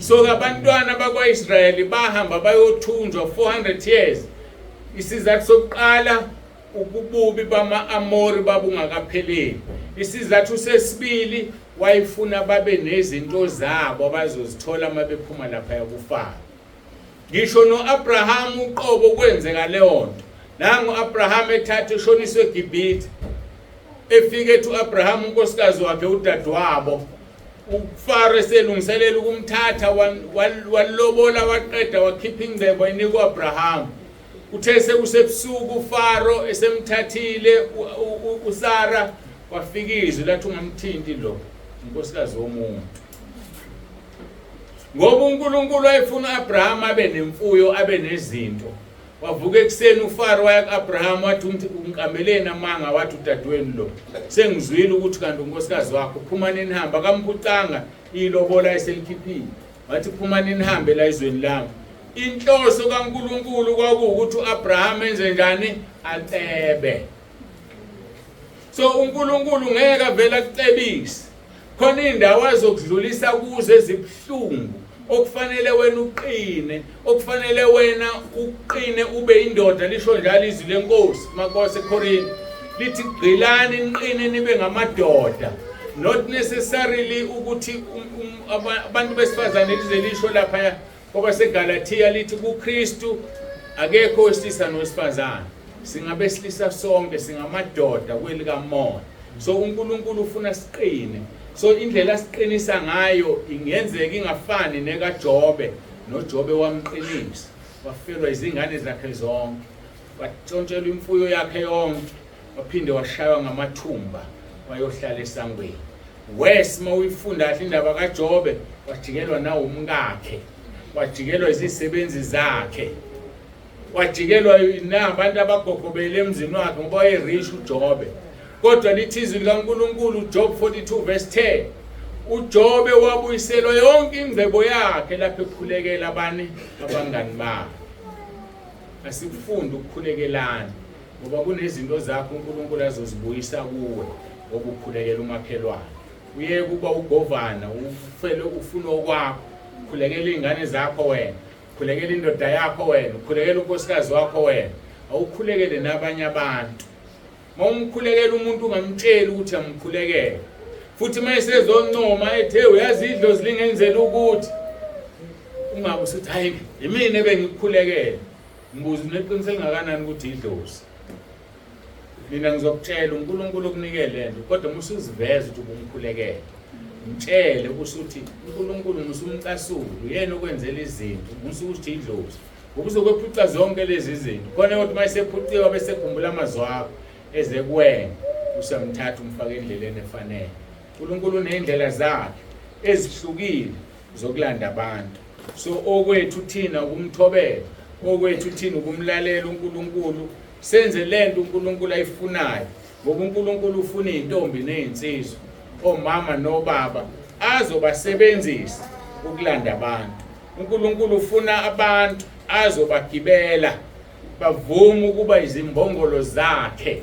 So abantwana bakwaIsrayeli bahamba bayothunjwa 400 years. Isizathu sokuqala ubububi bama-Amori babungakapheleli. Isizathu sesibili wayifuna babe nezinto zabo abazozithola mabephuma lapha yakufana. Ngisho noAbraham uqobo kwenzeka leyo nto. Nangu Abraham ethathe eshoniswe eGibhithe. Efike ethi uAbraham unkosikazi wakhe udadewabo uFaro eselungiselela ukumthatha walobola waqeda wakhipha ingcebo inika uAbraham. Uthe sekusebusuku uFaro esemthathile uSara wafika izwi lathi ungamthinti lo unkosikazi womuntu. Ngoba uNkulunkulu wayefuna uAbraham abe nemfuyo abe nezinto. Wavuka ekseni uFaro waya kuAbraham wathi unkameleni amanga wathi udadewenu lo sengizwile ukuthi kanti unkosikazi wakho phuma ninihambe akamphucanga ilobola eselikhiphile. Wathi phuma ninihambe la izweni lami. Inhloso kaNkulunkulu kwakuwukuthi uAbraham enze njani acebe. So uNkulunkulu ngeke avela kucebise. Khona indawo azokudlulisa kuze ezibhlungu okufanele wena uqine, okufanele wena uqine ube indoda, lisho njalo izwi lenkosi maKolose eKorinte lithi gqilani niqine nibe ngamadoda, not necessarily ukuthi abantu besifazane lize lisho lapha ngoba seGalatia lithi kuKristu akekho wesilisa nowesifazane, singabesilisa sonke singamadoda kwelikamoya. So uNkulunkulu ufuna siqine. So indlela siqinisa ngayo ingenzeka ingafani nekaJobe. NoJobe wamqinisa, wafelwa izingane zakhe zonke, watshontshelwa imfuyo yakhe yonke, waphinde washaywa ngamathumba wayohlala esangweni. Wesima uyifunda kahle indaba kaJobe, wajikelwa nawo umkakhe, wajikelwa izisebenzi zakhe, wajikelwa nabantu abagogobele emzini wakhe ngoba wayerich uJobe. Kodwa lithi izwi likaNkulunkulu Job 42 verse 10, uJobe wabuyiselwa yonke ingcebo yakhe lapho ekhulekela abangani bakhe. Asifunda ukukhulekelana ngoba kunezinto zakho uNkulunkulu azozibuyisa kuwe ngoba ukhulekela umakhelwane. Uye kuba ugovana ufele ufuna okwakho, ukhulekela izingane zakho wena, ukhulekela indoda yakho wena, ukhulekela unkosikazi wakho wena, awukhulekele nabanye abantu. Mawumkhulekela umuntu ungamtsheli ukuthi amkhulekele. Futhi mayesezoncoma ethe uyazi idlozi lingenzela ukuthi ungabe usithi hayi yimina ebengikukhulekela. Mbuzo neqiniso lingakanani ukuthi idlozi. Mina ngizokutshela uNkulunkulu ukunikele lento, kodwa musuziveza ukuthi ubumkhulekela. Mtshele ukuthi uNkulunkulu musumcasula, uyena okwenzela izinto, musukuthi idlozi. Ukuzokwephutha zonke lezi zinto. Khona ukuthi mayesephuciwa bese khumbula amazwi akho eze kuwena, usamthatha umfake endleleni efanele. uNkulunkulu unezindlela zakhe ezihlukile zokulanda abantu. So okwethu thina ukumthobela, okwethu thina ukumlalela uNkulunkulu, senze lento uNkulunkulu ayifunayo. Ngoba uNkulunkulu ufuna izintombi nezinsizwa, omama nobaba azobasebenzisa ukulanda abantu. uNkulunkulu ufuna abantu azobagibela bavuma ukuba izimbongolo zakhe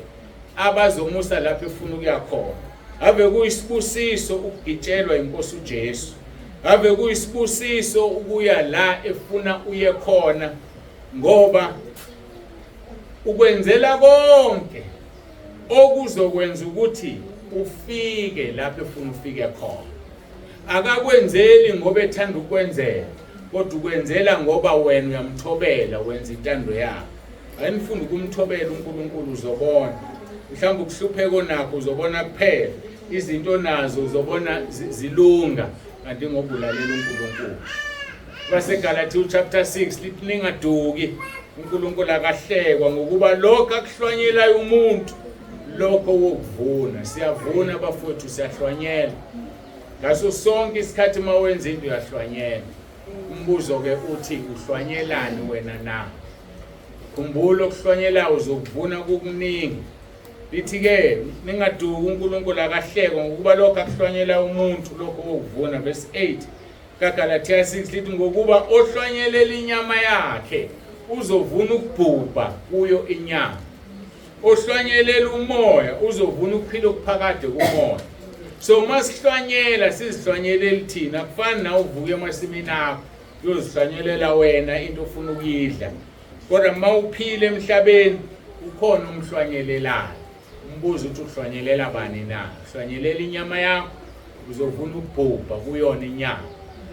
abazomusa lapho efuna ukuya khona. Ave kuyisibusiso ukugitshelwa inkosi uJesu. Ave kuyisibusiso ukuya la efuna uye khona ngoba ukwenzela konke okuzokwenza ukuthi ufike lapho efuna ufike khona. Akakwenzeli ngoba ethanda ukwenzela, kodwa ukwenzela ngoba wena uyamthobela, wenza intando yakhe. Ayinifunda ukumthobela uNkulunkulu uzobona. Mhlawumbe ukuhlupheka nakho uzobona kuphela, izinto nazo uzobona zilunga kanti ngoba ulalela uNkulunkulu. BaseGalatia chapter 6 lithi ningaduki, uNkulunkulu akahlekwa ngokuba lokho akuhlwanyelayo umuntu lokho wokuvuna. Siyavuna bafowethu, siyahlwanyela. Ngaso sonke isikhathi mawenza into uyahlwanyela. Umbuzo ke uthi uhlwanyelani wena na? Khumbula ukuhlwanyela uzokuvuna kokuningi. Lithi ke ningaduki, uNkulunkulu akahlekwa ngokuba lokho akuhlwanyela umuntu lokho wokuvuna. Verse 8 kaGalatia 6 lithi ngokuba ohlwanyelela inyama yakhe uzovuna ukubhubha kuyo inyama. Ohlwanyelela umoya uzovuna ukuphila okuphakade kumoya. So masihlwanyela sizihlwanyelela thina, kufana na uvuke emasimini akho uyozihlwanyelela wena into ofuna ukuyidla. Kodwa mawuphile emhlabeni ukhona umhlwanyelelayo. Umbuzo uthi uhlwanyelela bani na? Uhlwanyelela inyama yakho uzovuna ukubhubha kuyona inyama.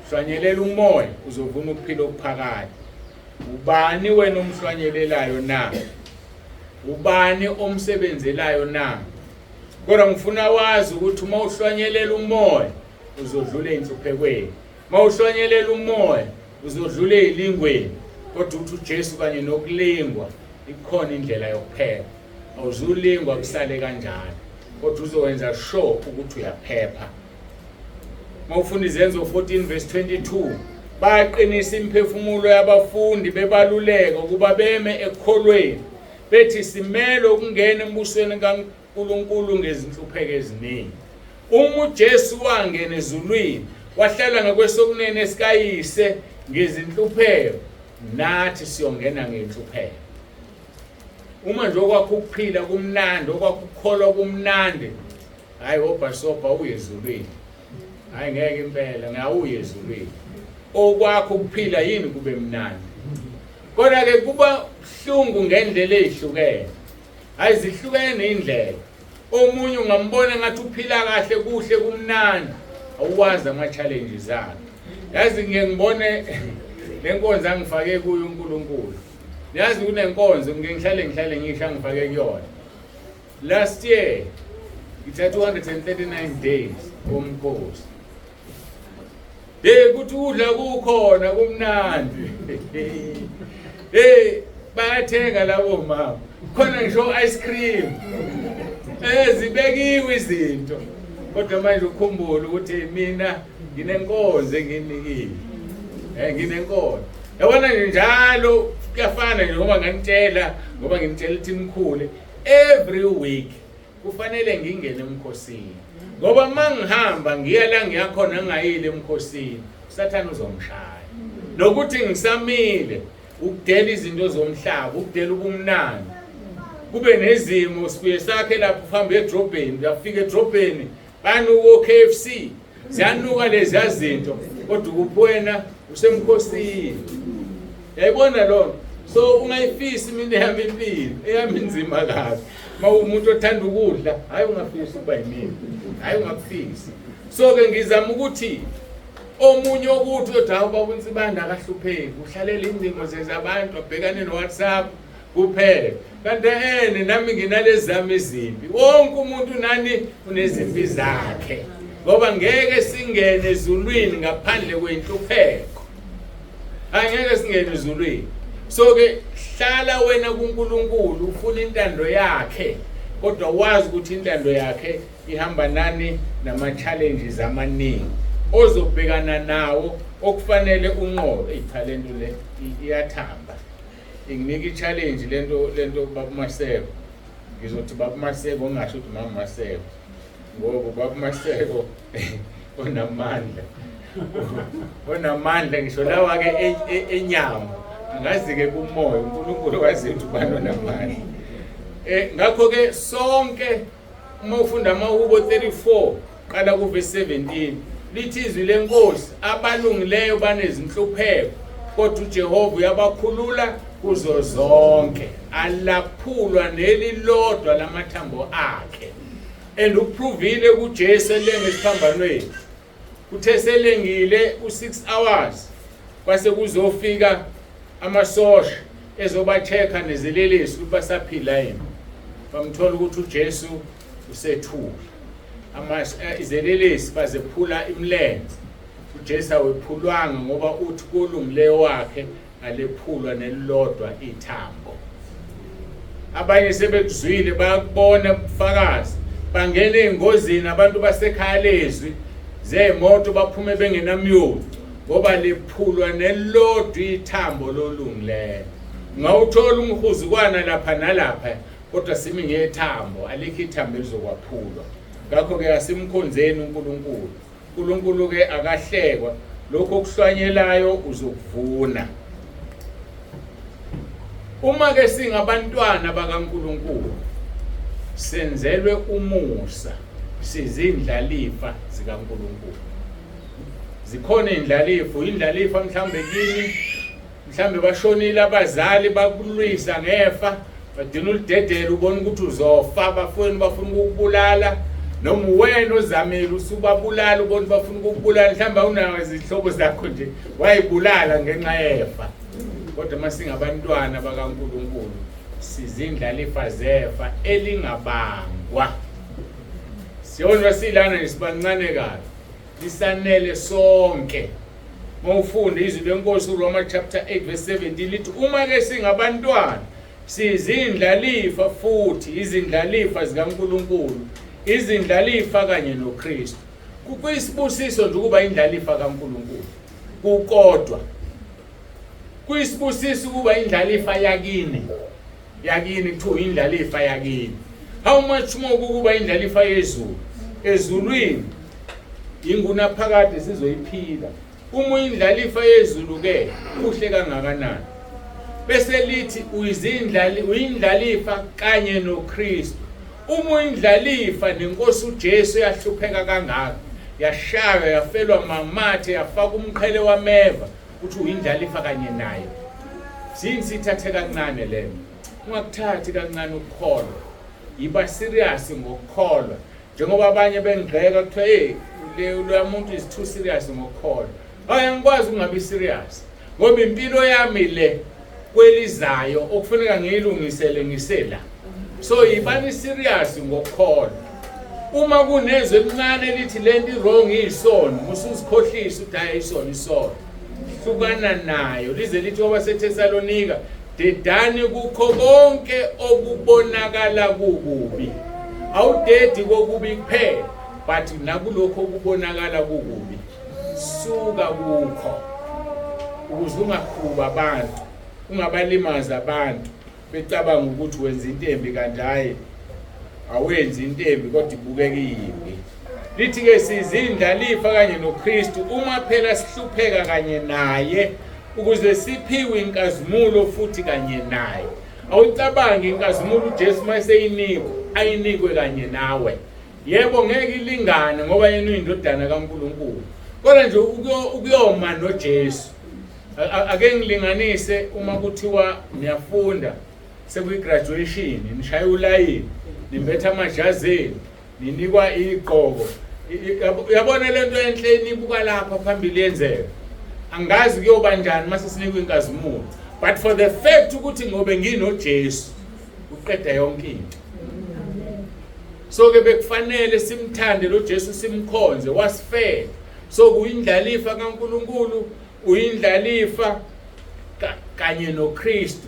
Uhlwanyelela umoya uzovuna ukuphila okuphakade. Ubani wena omhlwanyelelayo na? Ubani omsebenzelayo na? Kodwa ngifuna wazi ukuthi uma uhlwanyelela umoya uzodlula enhluphekweni. Uma uhlwanyelela umoya uzodlula ezilingweni. Kodwa uthi uJesu kanye nokulingwa ikhona indlela yokuphepha. Awuzulingwa kusale kanjani, kodwa uzowenza sure ukuthi uyaphepha. Mawufunda izenzo 14 verse 22, baqinisa imphefumulo yabafundi bebaluleka ukuba beme ekholweni, bethi simele ukungena embusweni kaNkulunkulu ngezinhlupheko eziningi. Uma uJesu wangena ezulwini wahlala ngakwesokunene esikayise ngezinhlupheko, nathi siyongena ngenhlupheko. Uma nje okwakho ukuphila kumnandi, okwakho ukukholwa kumnandi, hayi obhasopa uye ezulwini. Hayi ngeke impela ngawuye ezulwini. okwakho ukuphila yini kube mnandi. Kodwa ke kuba buhlungu ngendlela ezihlukene. Ayizihlukene indlela. Omunye ungambona ngathi uphila kahle kuhle kumnandi, awuwazi ama challenges akhe. Yazi ngiyengibone lenkonzo angifake kuyo uNkulunkulu. Yazi kunenkonzo ngihlale ngisha ngifake kuyona. Last year itha 239 days omkhosi. Kuthi udla kukhona kumnandi. Bayathenga labo mama. Khona ngisho ice cream. Zibekiwe izinto. Kodwa manje ukhumbule ukuthi mina nginenkonzo enginikile. Nginenkonzo. Yabona njalo kuyafana nje ngoba nganitshela ukuthi mkhule every week kufanele ngingene emkhosini. Ngoba mangihamba ngiya la ngiyakhona ngayile emkhosini, uSathane uzongishaya. Nokuthi ngisamile ukudela izinto zomhlaba, ukudela ubumnandi. Kube nezimo sibuye sakhe lapho uhambe edrobheni, uyafika edrobheni banuka KFC, ziyanuka lezi zinto, kodwa kuphwena usemkhosini. Yayibona lo. So ungayifisi mina yami impilo, eyami inzima kabi. Umuntu othanda ukudla, hayi ungafisi ukuba yimina. Hayi ungakufisi. So ke ngizama ukuthi omunye ukuthi odawu babunsibanda akahlupheki, uhlalela indingo zezabantu, abhekane noWhatsApp kuphela. Kanti nami nginalezi zami izimpi. Wonke umuntu nani unezimpi zakhe. Ngoba ngeke singene ezulwini ngaphandle kwenhlupheko. Angeke singene ezulwini. So ke hlala wena kuNkulunkulu ufuna intando yakhe, kodwa wazi ukuthi intando yakhe ihamba nani nama challenges amaningi ozobhekana nawo okufanele unqobe. Ithalento le iyathamba. Inginika i-challenge lento Baba Maseko. Ngizothi Baba Maseko ngisho ukuthi Mama Maseko. Ngoba Baba Maseko onamandla. Onamandla ngisho lawa ke enyama. Ngazi ke kumoya uNkulunkulu wazi ukuthi ubani onamandla. Ngakho ke sonke uma ufunda amaHubo 34 qala ku verse 17 lithi izwi lenkosi abalungileyo banezinhlupheko kodwa uJehova uyabakhulula kuzo zonke, alaphulwa nelilodwa lamathambo akhe. And uprovile kuJesu lengesiphambanweni kuthe selengile u6 hours kwase kuzofika amasosha ezoba-check nezelelesi ukuthi basaphila yini. Bamthola ukuthi uJesu usethule. Izelelesi bazephula imlenze. uJesu awephulwanga ngoba uthi kulungileyo wakhe alephulwa nelilodwa ithambo. Abanye sebekuzwile bayakubona ubufakazi, bangena engozini abantu basekhaya lezwi zemoto baphume bengenamyoli ngoba lephulwa nelilodwa ithambo lolungileyo. Ngawuthola umhuzukwana lapha nalapha kodwa simi ngethambo, alikho ithambo elizokwaphulwa. Ngakho ke asimkhonzeni uNkulunkulu. uNkulunkulu ke akahlekwa, lokho okuhlwanyelayo uzokuvuna. Uma ke singabantwana bakaNkulunkulu senzelwe umusa, sizindlalifa zikaNkulunkulu. Zikhona indlalifa mhlambe kini, mhlambe bashonile abazali bakulwisa ngefa, badina ulidedela ubona ukuthi uzofa, bafuna ukubulala, noma wena ozamela usubabulala ubona bafuna ukubulala, mhlambe unawo izihlobo zakho nje wayibulala ngenxa yefa. Kodwa masingabantwana bakaNkulunkulu sizindlalifa zefa elingabangwa. Siyona silana isibancane kabi, lisanele sonke. Mawufunda izwi lenkosi uRoma chapter 8 verse 17 lithi uma ke singabantwana sizindlalifa, futhi izindlalifa zikaNkulunkulu, izindlalifa kanye noKristu. Kuyisibusiso nje ukuba indlalifa kaNkulunkulu. Kukodwa kuyisibusiso ukuba indlalifa yakini kuthiwa indlalifa yakini. How much more ukuba indlalifa yezulu? Ezulwini ingunaphakade sizoyiphila. Uma indlalifa yezulu ke kuhle kangakanani. Bese lithi uyindlalifa kanye noKristu. Uma indlalifa nenkosi uJesu yahlupheka kangaka, yashaywa yafelwa mamathe yafaka umqhele wameva uthi uyindlalifa kanye naye. Sithathe kancane lento. Ungakuthathi kancane ukukholwa. Yiba serious ngokukholwa. Njengoba abanye bengigxeka kuthiwa lo muntu is too serious ngokukholwa. Hayi angikwazi ukungabi serious. Ngoba impilo yami le kwelizayo okufanele ngiyilungisele ngisela. So yibani serious ngokukholwa. Uma kunezwe elincane lithi lento wrong iyisono, usuzikhohlisa uthi hayi isono. Hlukana nayo lize lithi kwabaseThesalonika dedani kukho konke okubonakala kukubi. Awudedi kokubi kuphela but nakulokho okubonakala kukubi. Suka kukho ukuze ungakhuba abantu, ungabalimaza abantu becabanga ukuthi wenza into embi kanti hayi awenzi into embi kodwa ibukeka iyimbi. Lithi ke sizindlalifa kanye noKristu uma phela sihlupheka kanye naye ukuze siphiwe inkazimulo futhi kanye naye. Awucabangi inkazimulo uJesu mayeyinikwa ayinikwe kanye nawe. Yebo ngeke ilingane ngoba yena uyindodana kaNkulunkulu. Kodwa nje ukuyoma noJesu. Ake ngilinganise uma kuthiwa niyafunda sekuyi graduation nishaya ulayini nimbetha amajazeni ninikwa igqoko. Uyabona lento enhle enibuka lapha phambili yenzeka. Angazi kuyoba njani mase sinikwe inkazimulo. But for the fact ukuthi ngobe nginoJesu uqeda yonke into. So ke bekufanele simthande lo Jesu simkhonze wasifela. So kuyindlalifa kaNkulunkulu, uyindlalifa kanye noKristu.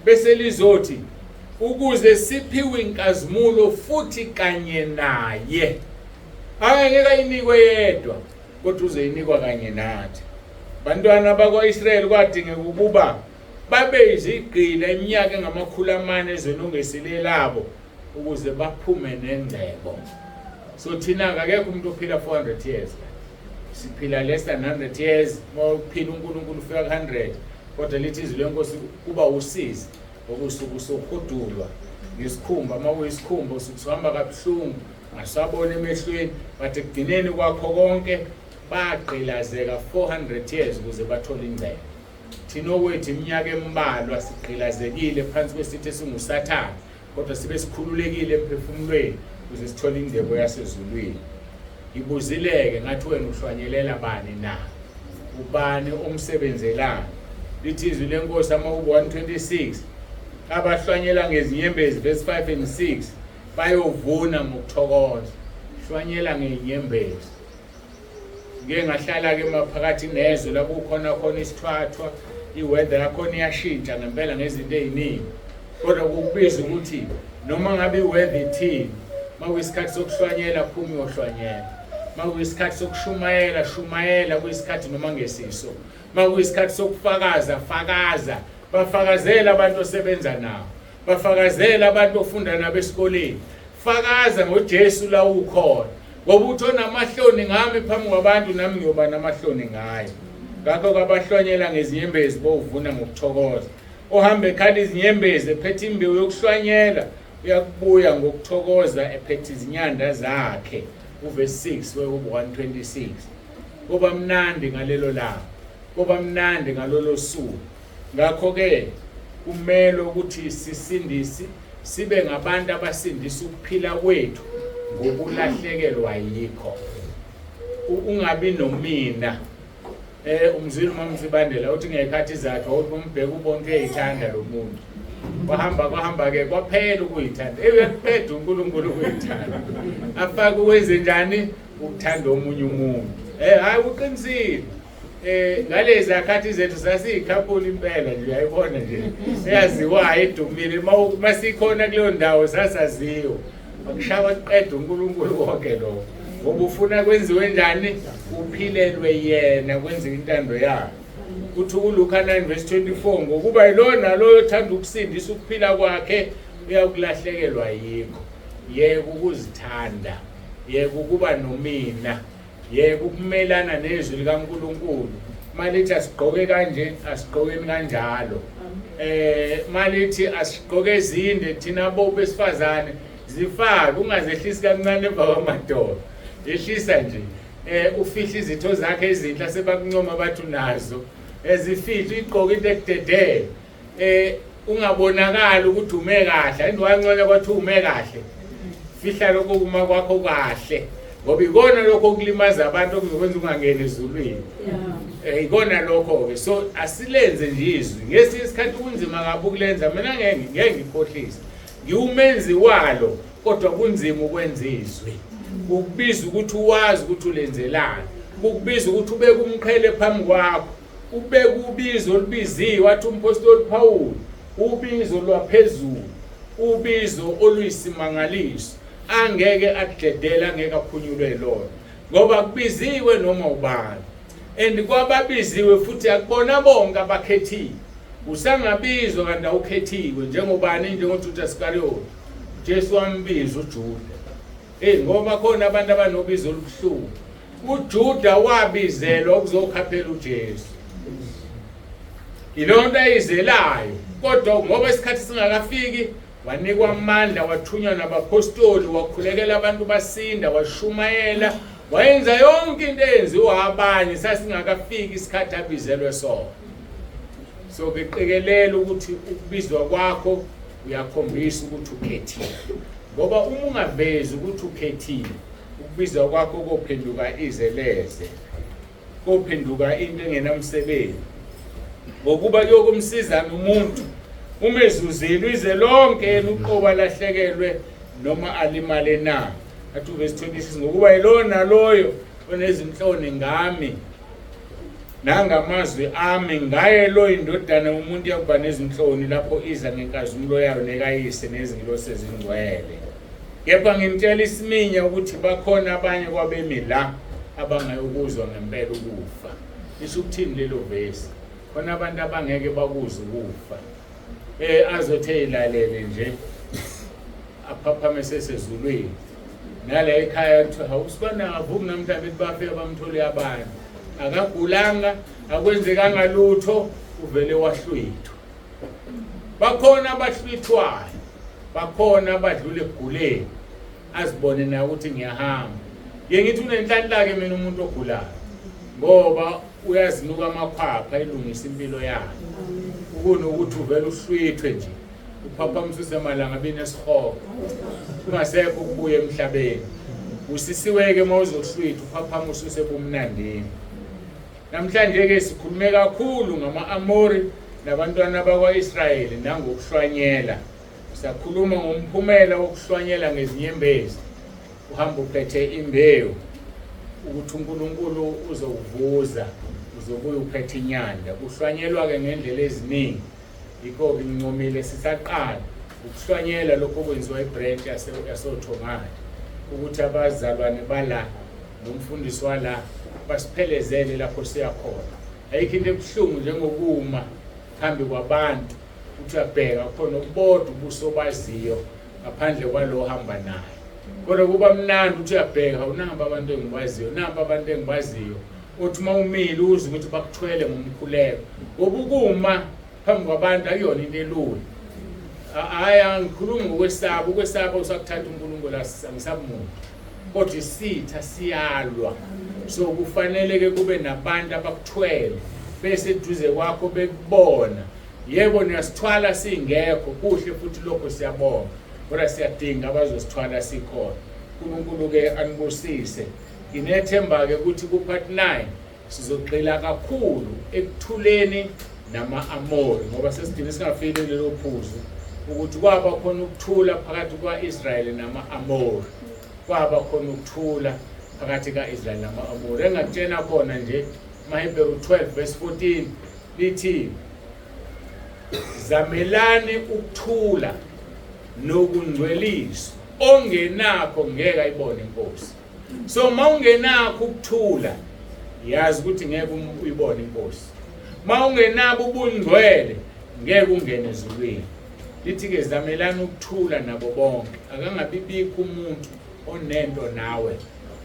Bese lizothi ukuze siphiwe inkazimulo futhi kanye naye. Angeke ayinikwe yedwa kodwa uzeyinikwa kanye nathi. Bantwana bakwaIsrayeli kwadingeka ukuba babe izigqila iminyaka engamakhulu amane ezweni ongesilelabo ukuze baphume nengcebo. So thina akekho umuntu ophila 400 years. Siphila less than 100 years, mawuphila uNkulunkulu ufika 100. Kodwa lithi izwi lenkosi kuba usizi okusuku sokhudulwa ngesikhumba mawuyisikhumba usukuhamba kabuhlungu ngasabona emehlweni but ekugcineni kwakho konke bagqilazeka 400 years ukuze bathole ingcebo. Thina okwethu iminyaka embalwa sigqilazekile phansi kwesithe esinguSathane kodwa sibe sikhululekile emphefumulweni ukuze sithole indebo yasezulwini. Ibuzileke ngathi wena uhlwanyelela bani na? Ubani omsebenzelana? Lithi izwi lenkosi amaHubo 126 abahlwanyela ngezinyembezi verse 5 and 6 bayovuna ngokuthokoza. Hlwanyela ngezinyembezi. Ngeke ngahlala ke maphakathi nezwe lapho khona isithwathwa iweather yakhona iyashintsha ngempela ngezinto eziningi. Kodwa kukubiza ukuthi noma ngabe iweather ithini makuyisikhathi sokuhlwanyela phuma uyohlwanyela. Makuyisikhathi sokushumayela shumayela kuyisikhathi noma ngesiso. Makuyisikhathi sokufakaza fakaza. Bafakazela abantu osebenza nabo. Bafakazela abantu ofunda nabo esikoleni. Fakaza ngoJesu la ukhona. Ngoba uthona amahloni ngami phambi kwabantu nami ngiyoba namahloni ngayo. Ngakho kabahlwanyela ngezinyembezi bovuna ngokuthokoza. Ohambe ekhala izinyembezi ephethe imbewu yokuhlwanyela uyakubuya ngokuthokoza ephethe izinyanda zakhe. Uverse 6 weHubo 126. Kuba mnandi ngalelo langa. Kuba mnandi ngalolo suku. Ngakho ke kumele ukuthi sisindisi sibe ngabantu abasindisa ukuphila kwethu ngokulahlekelwa yikho. Ungabi nomina. Umzwili uMamsibandela uthi ngekhathi zakhe uthi umbheke ubonke eyithanda lo muntu. Kwahamba ke kwaphela ukuyithanda. Uyaqeda uNkulunkulu ukuyithanda. Afaka uwenze njani ukuthanda omunye umuntu. Hayi uqinisile. Ngalezi zakhathi zethu sasiyikhapula impela nje uyayibona nje. Eyaziwayo edumile masikhona kuleyo ndawo sasaziyo. Akushawa qeda uNkulunkulu wonke lo. Ngoba ufuna kwenziwe njani uphilelwe yena kwenziwe intando yakhe. Kuthi kuLuka 9 verse 24 ngokuba yilona lo othanda ukusindisa ukuphila kwakhe uyakulahlekelwa yikho. Yeke ukuzithanda, yeke ukuba nomina, yeke ukumelana nezwi likaNkulunkulu. Malithi asigqoke kanje asigqokeni kanjalo. Malithi asigqoke ezinde thina bo besifazane zifake ungazehlisi kancane emva kwamadolo. ehlisa nje ufihla izitho zakhe ezinhle sebakuncoma bathi unazo ezifihla igqoka into ekudedele ungabonakala ukuthi ume kahle andiwancane kwathi ume kahle fihla lokho kuma kwakho kahle ngoba ikona lokho okulimaza abantu okuzokwenza ungangeni ezulwini ikona lokho ke so asilenze nje izwi ngesinye isikhathi kunzima kabi ukulenza mina ngeke ngikhohlise ngiwumenzi walo kodwa kunzima ukwenza izwi ukubiza ukuthi uwazi ukuthi ulenzelani ukubiza ukuthi ubeke umqhele phambi kwakho ubeke ubizo olubiziwe wathi umpostoli Paul ubizo lwaphezulu ubizo oluyisimangaliso angeke akudedela angeke aphunyulwe lona ngoba kubiziwe noma ubani and kwababiziwe futhi akubona bonke abakhethiwe usangabizwa kanti awukhethiwe njengobani njengoJudas Iscariot Jesu wambiza uJuda ngoba khona abantu abanobizo olubuhlungu uJuda wabizelwa ukuzokhaphela uJesu ilonto ayizelayo kodwa ngoba isikhathi singakafiki wanikwa amandla wathunywa nabapostoli wakhulekela abantu basinda washumayela wayenza yonke into eyenziwa abanye sasingakafiki isikhathi abizelwe sona so beqikelela ukuthi ukubizwa kwakho uyakhombisa ukuthi ukhethiwe ngoba uma ungavezi ukuthi ukhethiwe ukubizwa kwakho kophenduka izeleze kophenduka into engenamsebenzi ngokuba kuyokumsiza umuntu umezuzile ize lonke yena uqoba lahlekelwe noma alimale na athi verse 26 ngokuba yilona loyo onezinhloni ngami nangamazwi ami ngaye lo indodana umuntu yakuba nezinhloni lapho iza ngenkazimulo yayo nekayise nezingilosi ezingcwele kepha ngimtshela isiminya ukuthi bakhona abanye kwabemi la abangayokuzwa ngempela ukufa isho ukuthini lelo verse khona abantu abangeke bakuze ukufa azothe ilalele nje aphaphame sesezulwini nala ekhaya kuthi awusibana avuki namhlanje bethi bafika bamthole abantu akagulanga akwenzekanga lutho uvele wahlwithwa bakhona abahlwithwayo bakhona abadlule eguleni azibone na ukuthi ngiyahamba ngithi unenhlanhla ke mina umuntu ogulayo ngoba uyazinuka amakhwapha elungisa impilo yakhe ukunokuthi uvele uhlwithwe nje uphaphamisa usemalanga benesihogo kungasekho ukubuya emhlabeni usisiweke mawuzohlwitha uphaphamisa usebumnandini namhlanje ke sikhulume kakhulu ngama-Amori nabantwana bakwa-Israyeli nangokuhlwanyela siyakhuluma ngomphumela wokuhlwanyela ngezinyembezi uhamba uphethe imbewu ukuthi uNkulunkulu uzokuvuza uzobuya uphethe inyanda kuhlwanyelwa ke ngendlela eziningi yikho ngincomile sisaqala ukuhlwanyela lokho kwenziwa ibranch yasothongana ukuthi abazalwane bala nomfundisi wala basiphelezele lapho siyakhona ayikho into ebuhlungu njengokuma phambi kwabantu uthi uyabheka khona ukubodwa ubuso baziyo ngaphandle kwalo hamba naye kodwa kuba mnandi uthi uyabheka unamba abantu engibaziyo namba abantu engibaziyo uthi mawumile uze ukuthi bakuthwele ngomkhuleko obukuma phambi kwabantu akuyona into elula aya ngikhuluma ngokwesaba ukwesaba usakuthatha uNkulunkulu angisabumuntu kodwa isitha siyalwa so kufanele ke kube nabantu abakuthwele bese eduze kwakho bekubona yebo niyasithwala singekho kuhle futhi lokho siyabonga kodwa siyadinga abazosithwala sikhona uNkulunkulu ke anibusise nginethemba ke ukuthi ku part 9 sizogxila kakhulu ekuthuleni nama-Amori ngoba sesidinga singafike lelo phuzu ukuthi kwaba khona ukuthula phakathi kwa-Israyeli nama-Amori kwaba khona ukuthula phakathi ka-Israyeli nama-Amori engakutshena khona nje maHebheru 12 verse 14 lithi zamelani ukuthula nokungcweliswa ongenakho ngeke ayibone inkosi so mawungenakho ukuthula yazi ukuthi ngeke uyibone inkosi mawungenabo ubungcwele ngeke ungene ezulwini lithi ke zamelana ukuthula nabo bonke akangabibikho umuntu onento nawe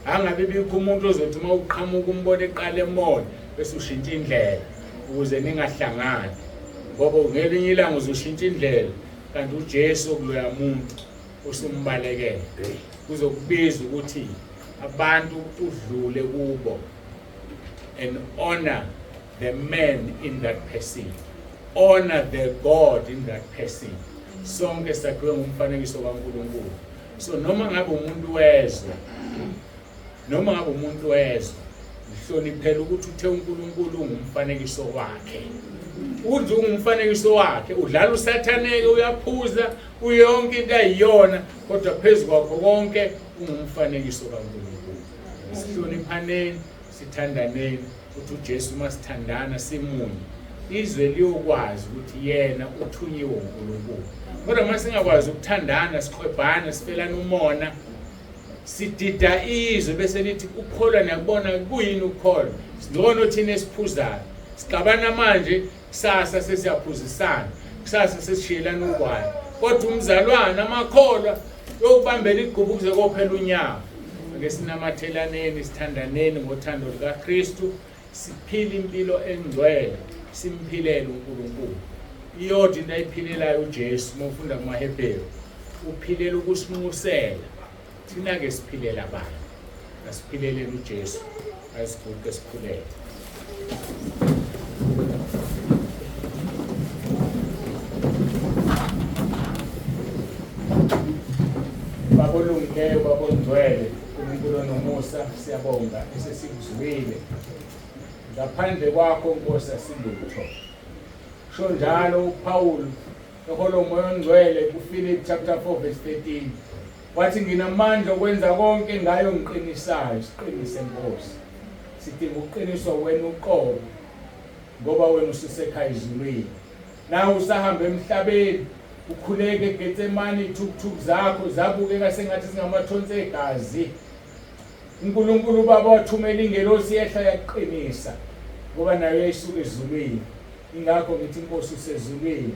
angabibikho umuntu ozothi mawuqhamuka umbone eqala emoya bese ushintsha indlela ukuze ningahlangani ngoba ngelinye ilanga uzoshintsha indlela kanti uJesu okuloya muntu usumbalekele kuzokubiza ukuthi abantu udlule kubo and honor the man in that person, honor the God in that person. Sonke sakhiwe ngumfanekiso kaNkulunkulu. So noma ngabe umuntu wezwe ngihloniphela ukuthi uthe uNkulunkulu ungumfanekiso wakhe. Uthi ungumfanekiso wakhe, udlala usathaneke, uyaphuza, uyonke into ayiyona, kodwa phezulu kwakho konke ungumfanekiso kaNkulunkulu. Sihloniphaneni, sithandaneni, ukuthi uJesu masithandana simunye. Izwe liyokwazi ukuthi yena uthunyiwe uNkulunkulu. Kodwa mase singakwazi ukuthandana, sikhwebhana, sifelana umona, sidida izwe bese lithi ukukholwa niyakubona kuyini ukukholwa. Singcono thina esiphuzayo. Sixabana manje, kusasa sesiyaphuzisana, kusasa sesishiyelana ugwayi. Kodwa umzalwane amakholwa yokubambela igqubu kuze kophela unyawo. Ake sinamathelaneni, sithandaneni ngothando likaKristu, siphile impilo engcwele, simphilele uNkulunkulu. Iyodwa into ayiphilelayo uJesu mofunda kumaHebheru, uphilela ukusimusela. Thina ke siphilela abantu. Asiphileleni uJesu, asiguqe sikhulele. Babolungileyo, babongcwele, uNkulunkulu nomusa, siyabonga esesikuzwile. Ngaphandle kwakho Nkosi asilutho. Kusho njalo uPaul eholo umoya ongcwele kuPhilip chapter 4 verse 13. Wathi nginamandla okwenza konke ngayo ngiqinisayo, siqinise Nkosi. Sidinga ukuqiniswa wena uqobo ngoba wena ususekhaya ezulwini. Nawe usahamba emhlabeni, ukhuleke eGetsemane, ithukuthuku zakho zabukeka sengathi singamathonsi egazi. uNkulunkulu Baba wathumela ingelosi yehla yaqinisa ngoba nayo yayisuka ezulwini. Ingakho ngithi Nkosi usezulwini,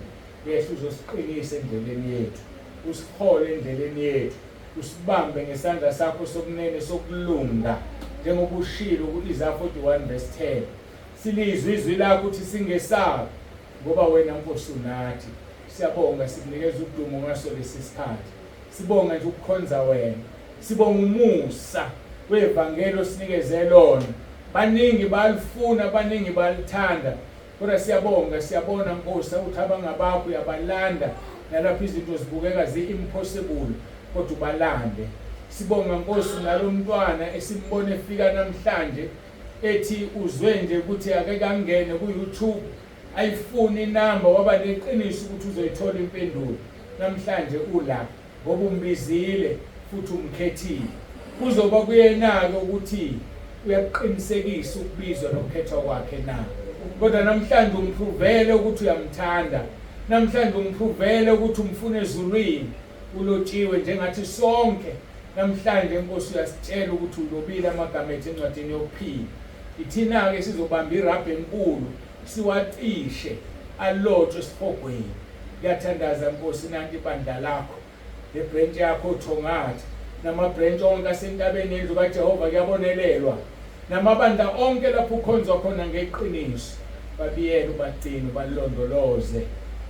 yehla uzosiqinisa endleleni yethu, usihole endleleni yethu, usibambe ngesandla sakho sokunene sokulunga njengoba ushilo ku-Isaiah 41 verse 10. Silizwe izwi lakho ukuthi singesabi ngoba wena Nkosi unathi. Siyabonga, sikunikeza udumo ngaso lesi sikhathi. Sibonga nje ukukhonza wena, sibonga umusa wevangeli osinikeze lona. Baningi balifuna, baningi balithanda, kodwa siyabona Nkosi ukuthi abangabakho uyabalanda nalapho izinto zibukeka zi-impossible kodwa ubalande. Sibonga Nkosi nalo mntwana esimbone efika namhlanje ethi uzwe nje ukuthi ake kangene ku-YouTube ayifuni inamba waba neqiniso ukuthi uzoyithola impendulo. Namhlanje ula ngoba umbizile futhi umkhethile. Kuzoba kuyena-ke ukuthi uyaqinisekisa ukubizwa nokukhethwa kwakhe na. Kodwa namhlanje umpruvele ukuthi uyamthanda. Namhlanje umpruvele ukuthi umfuna ezulwini. Ulotshiwe njengathi sonke. Namhlanje Nkosi uyasitshela ukuthi ulobile amagama ethu encwadini yokuphila. Ithina-ke sizobamba irabha enkulu, siwacishe alotshwe esifogweni. Ngiyathandaza Nkosi nanti ibandla lakho, lebranch yakho othongathi, namabranch onke asentabeni yendlu kaJehova kuyabonelelwa, namabandla onke lapho ukhonzwa khona ngeqiniso. Babiyele ubagcine balondoloze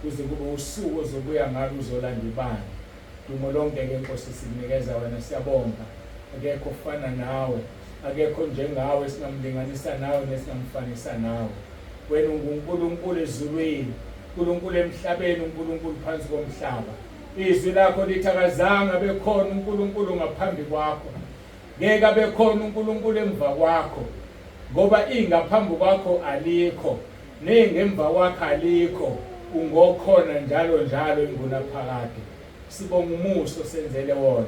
kuze kube usuku ozobuya ngalo uzolanda ibandla. Dumo lonke-ke Nkosi sikunikeza wena, siyabonga. Akekho ofana nawe, akekho njengawe esingamlinganisa nawe nesingamfanisa nawe. Wena unguNkulunkulu ezulwini, uNkulunkulu emhlabeni, uNkulunkulu phansi komhlaba. Izwi lakho lithakazanga bekhona uNkulunkulu ngaphambi kwakho, ngeke abekhona uNkulunkulu emva kwakho, ngoba ingaphambi kwakho alikho nengemva kwakho alikho. Ungokhona njalo njalo ingunaphakade. Sibonga umuso senzele wona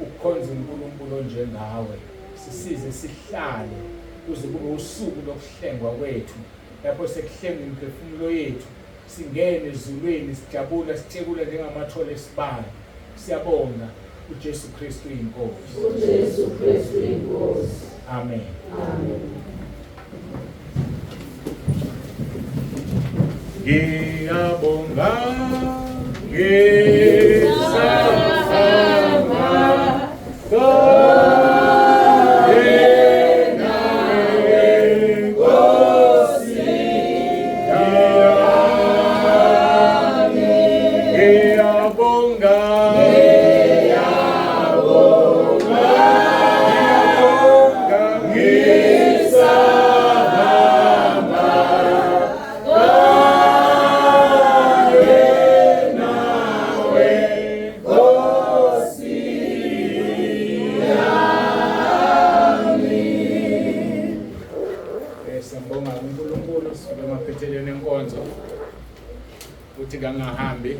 ukukhonza uNkulunkulu onjengawe. Sisize sihlale kuze kube usuku lokuhlengwa kwethu, lapho sekuhlenga imphefumulo yethu, singene ezulwini sijabula sithekula njengamathole esibani. Siyabonga uJesu Kristu inkosi. uJesu Kristu inkosi. Amen. Amen. Ngiyabonga uthi kangahambi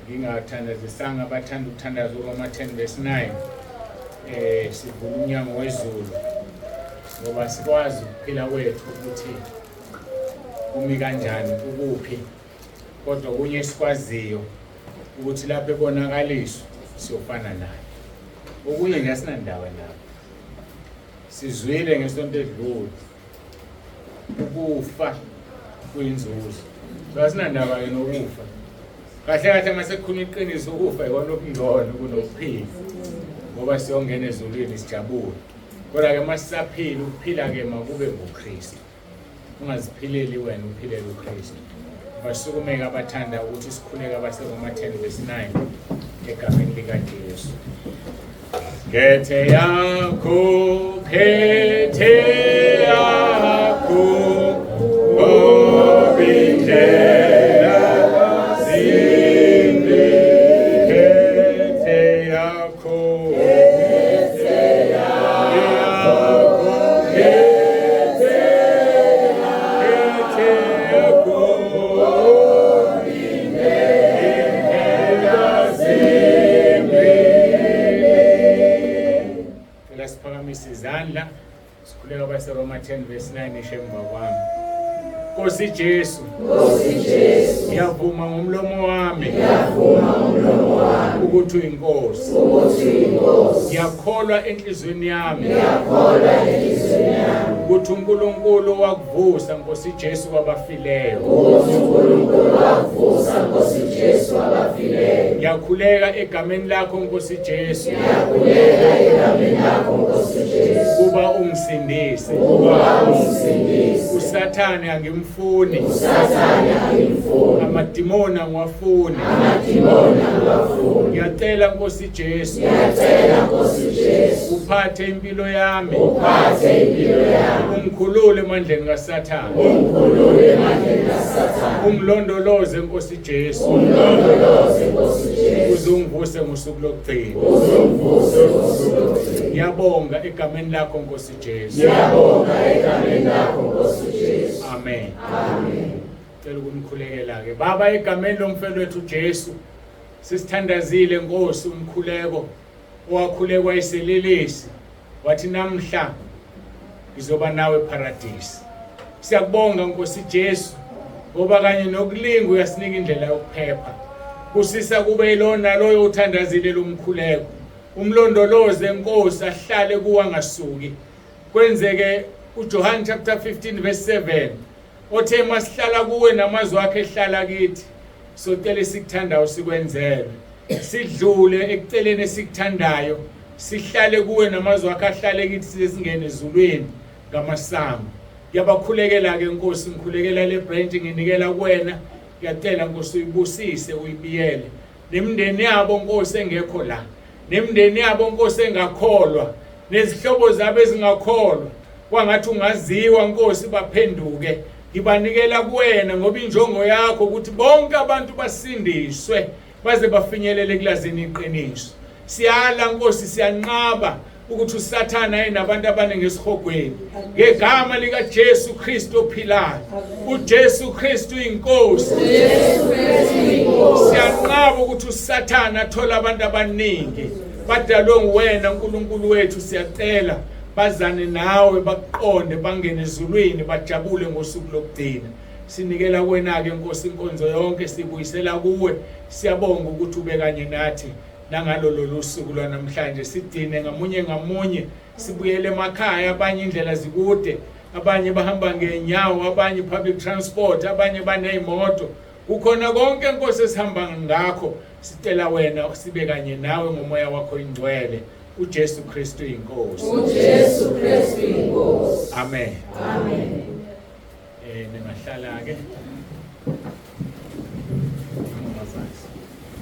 ngingathandazisanga abathanda ukuthandaza uRoma 10:9 sivula umnyango wezulu ngoba sikwazi ukuphila kwethu ukuthi kumi kanjani ukuphi kodwa kunye sikwaziyo ukuthi lapho ebonakaliswa siyofana naye okunye nje asinandaba nabo sizwile ngesonto edlule ukufa kuyinzuzo so asinandaba nokufa kahle kahle mase kukhona iqiniso ukufa ikona okungcono kunokuphila ngoba siyongena ezulwini sijabule kodwa ke masisaphila ukuphila ke makube ngoKristu ungaziphileli wena uphilela uKristu basukumeka abathanda ukuthi sikhuleke abaseRoma 10:9 egameni likaJesu Kethe yakho obindlela zimbi kethe yakho izandla sikhuleka abaseRoma 10:9 ishemba kwami Nkosi Jesu ngiyavuma ngomlomo wami ukuthi uyinkosi ngiyakholwa enhlizweni yami ukuthi uNkulunkulu wakuvusa Nkosi Jesu kwabafileyo ngiyakhuleka egameni lakho Nkosi Jesu kuba ungisindise uSathane angimfuni amadimoni angiwafuni ngiyacela Nkosi Jesu uphathe impilo yami ungikhulule emandleni kaSathane ungilondoloze Nkosi Jesu uzungivuse ngosuku lokugcina ngiyabonga egameni lakho Nkosi Jesu amen cela ukumkhulekela ke baba egameni lomfelo wethu Jesu sisithandazile Nkosi umkhuleko owakhulekwa iselelesi wathi namhla izoba nawe eparadise siyakubonga Nkosi Jesu ngoba kanye nokulinga uyasinika indlela yokuphepha kusisa kube ilona loyo uthandazile lomkhuleko umlondoloze Nkosi ahlale kuwa ngasuki kwenzeke uJohn chapter 15:7 othe masihlala kuwe namazwi akhe ehlala kithi socela sikuthandayo sikwenzele sidlule ekuceleni esikuthandayo sihlale kuwe namazwi akhe ahlale kithi sisingene ezulwini ngamasango yabakhulekela ke Nkosi ngikhulekela le branch nginikela kuwena ngiyacela Nkosi uyibusise uyibiyele nemndeni yabo Nkosi engekho la nemndeni yabo Nkosi engakholwa nezihlobo zabo ezingakholwa kwangathi ungaziwa Nkosi baphenduke ngibanikela kuwena ngoba injongo yakho ukuthi bonke abantu basindiswe baze bafinyelele kulazini iqiniso siyala Nkosi siyanqaba ukuthi uSathane ayinabantu abaningi esihogweni ngegama lika Jesu Kristu ophilayo uJesu Kristu inkosi siyanqaba ukuthi uSathane athola abantu abaningi badalwe nguwena uNkulunkulu wethu siyacela bazane nawe baqonde bangene ezulwini bajabule ngosuku lokugcina sinikela kuwena ke Nkosi inkonzo yonke sibuyisela kuwe siyabonga ukuthi ube kanye nathi nangalolo lusuku lwanamhlanje sidine ngamunye sibuyele emakhaya abanye indlela zikude abanye bahamba ngenyawo abanye public transport abanye banezimoto ukhona konke Nkosi esihamba ngakho sicela wena sibe kanye nawe ngomoya wakho ingcwele uJesu Kristu inkosi amen ningahlala ke